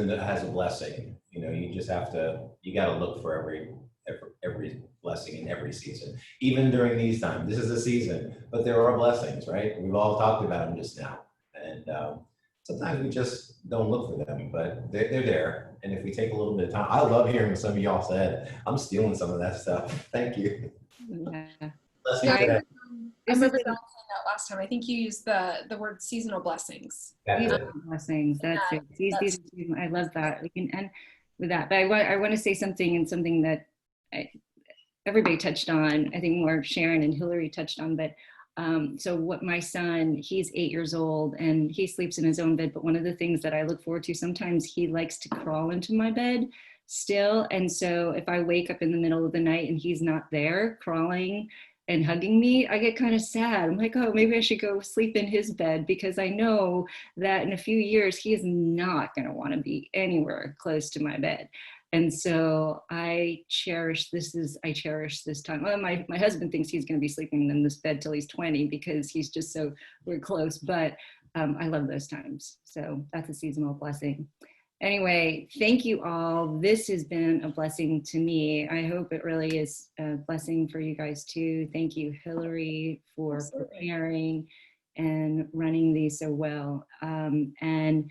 has a blessing. You know, you just have to, you got to look for every blessing in every season. Even during these times, this is a season, but there are blessings, right? We've all talked about them just now. And sometimes we just don't look for them, but they're there. And if we take a little bit of time, I love hearing what some of y'all said. I'm stealing some of that stuff. Thank you. Yeah. Blessing Yeah, today. I remember Dawn saying that last time. I think you used the word seasonal blessings. Seasonal blessings. That's it. These I love that. We can end with that. But I want to say something, and something that everybody touched on. I think more Sharon and Hillary touched on. But so what my son, he's 8 years old and he sleeps in his own bed. But one of the things that I look forward to, sometimes he likes to crawl into my bed still. And so if I wake up in the middle of the night and he's not there crawling and hugging me, I get kind of sad. I'm like, oh, maybe I should go sleep in his bed, because I know that in a few years, he is not going to want to be anywhere close to my bed. And so I cherish this time. Well, my husband thinks he's going to be sleeping in this bed till he's 20, because he's just so, we're close. But I love those times. So that's a seasonal blessing. Anyway, thank you all. This has been a blessing to me. I hope it really is a blessing for you guys too. Thank you, Hillary, for preparing and running these so well. And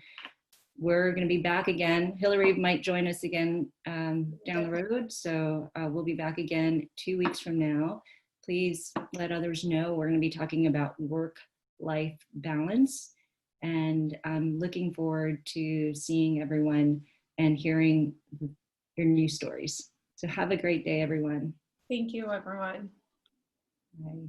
we're going to be back again. Hillary might join us again down the road. So we'll be back again 2 weeks from now. Please let others know. We're going to be talking about work-life balance. And I'm looking forward to seeing everyone and hearing your new stories. So have a great day, everyone. Thank you, everyone. Bye.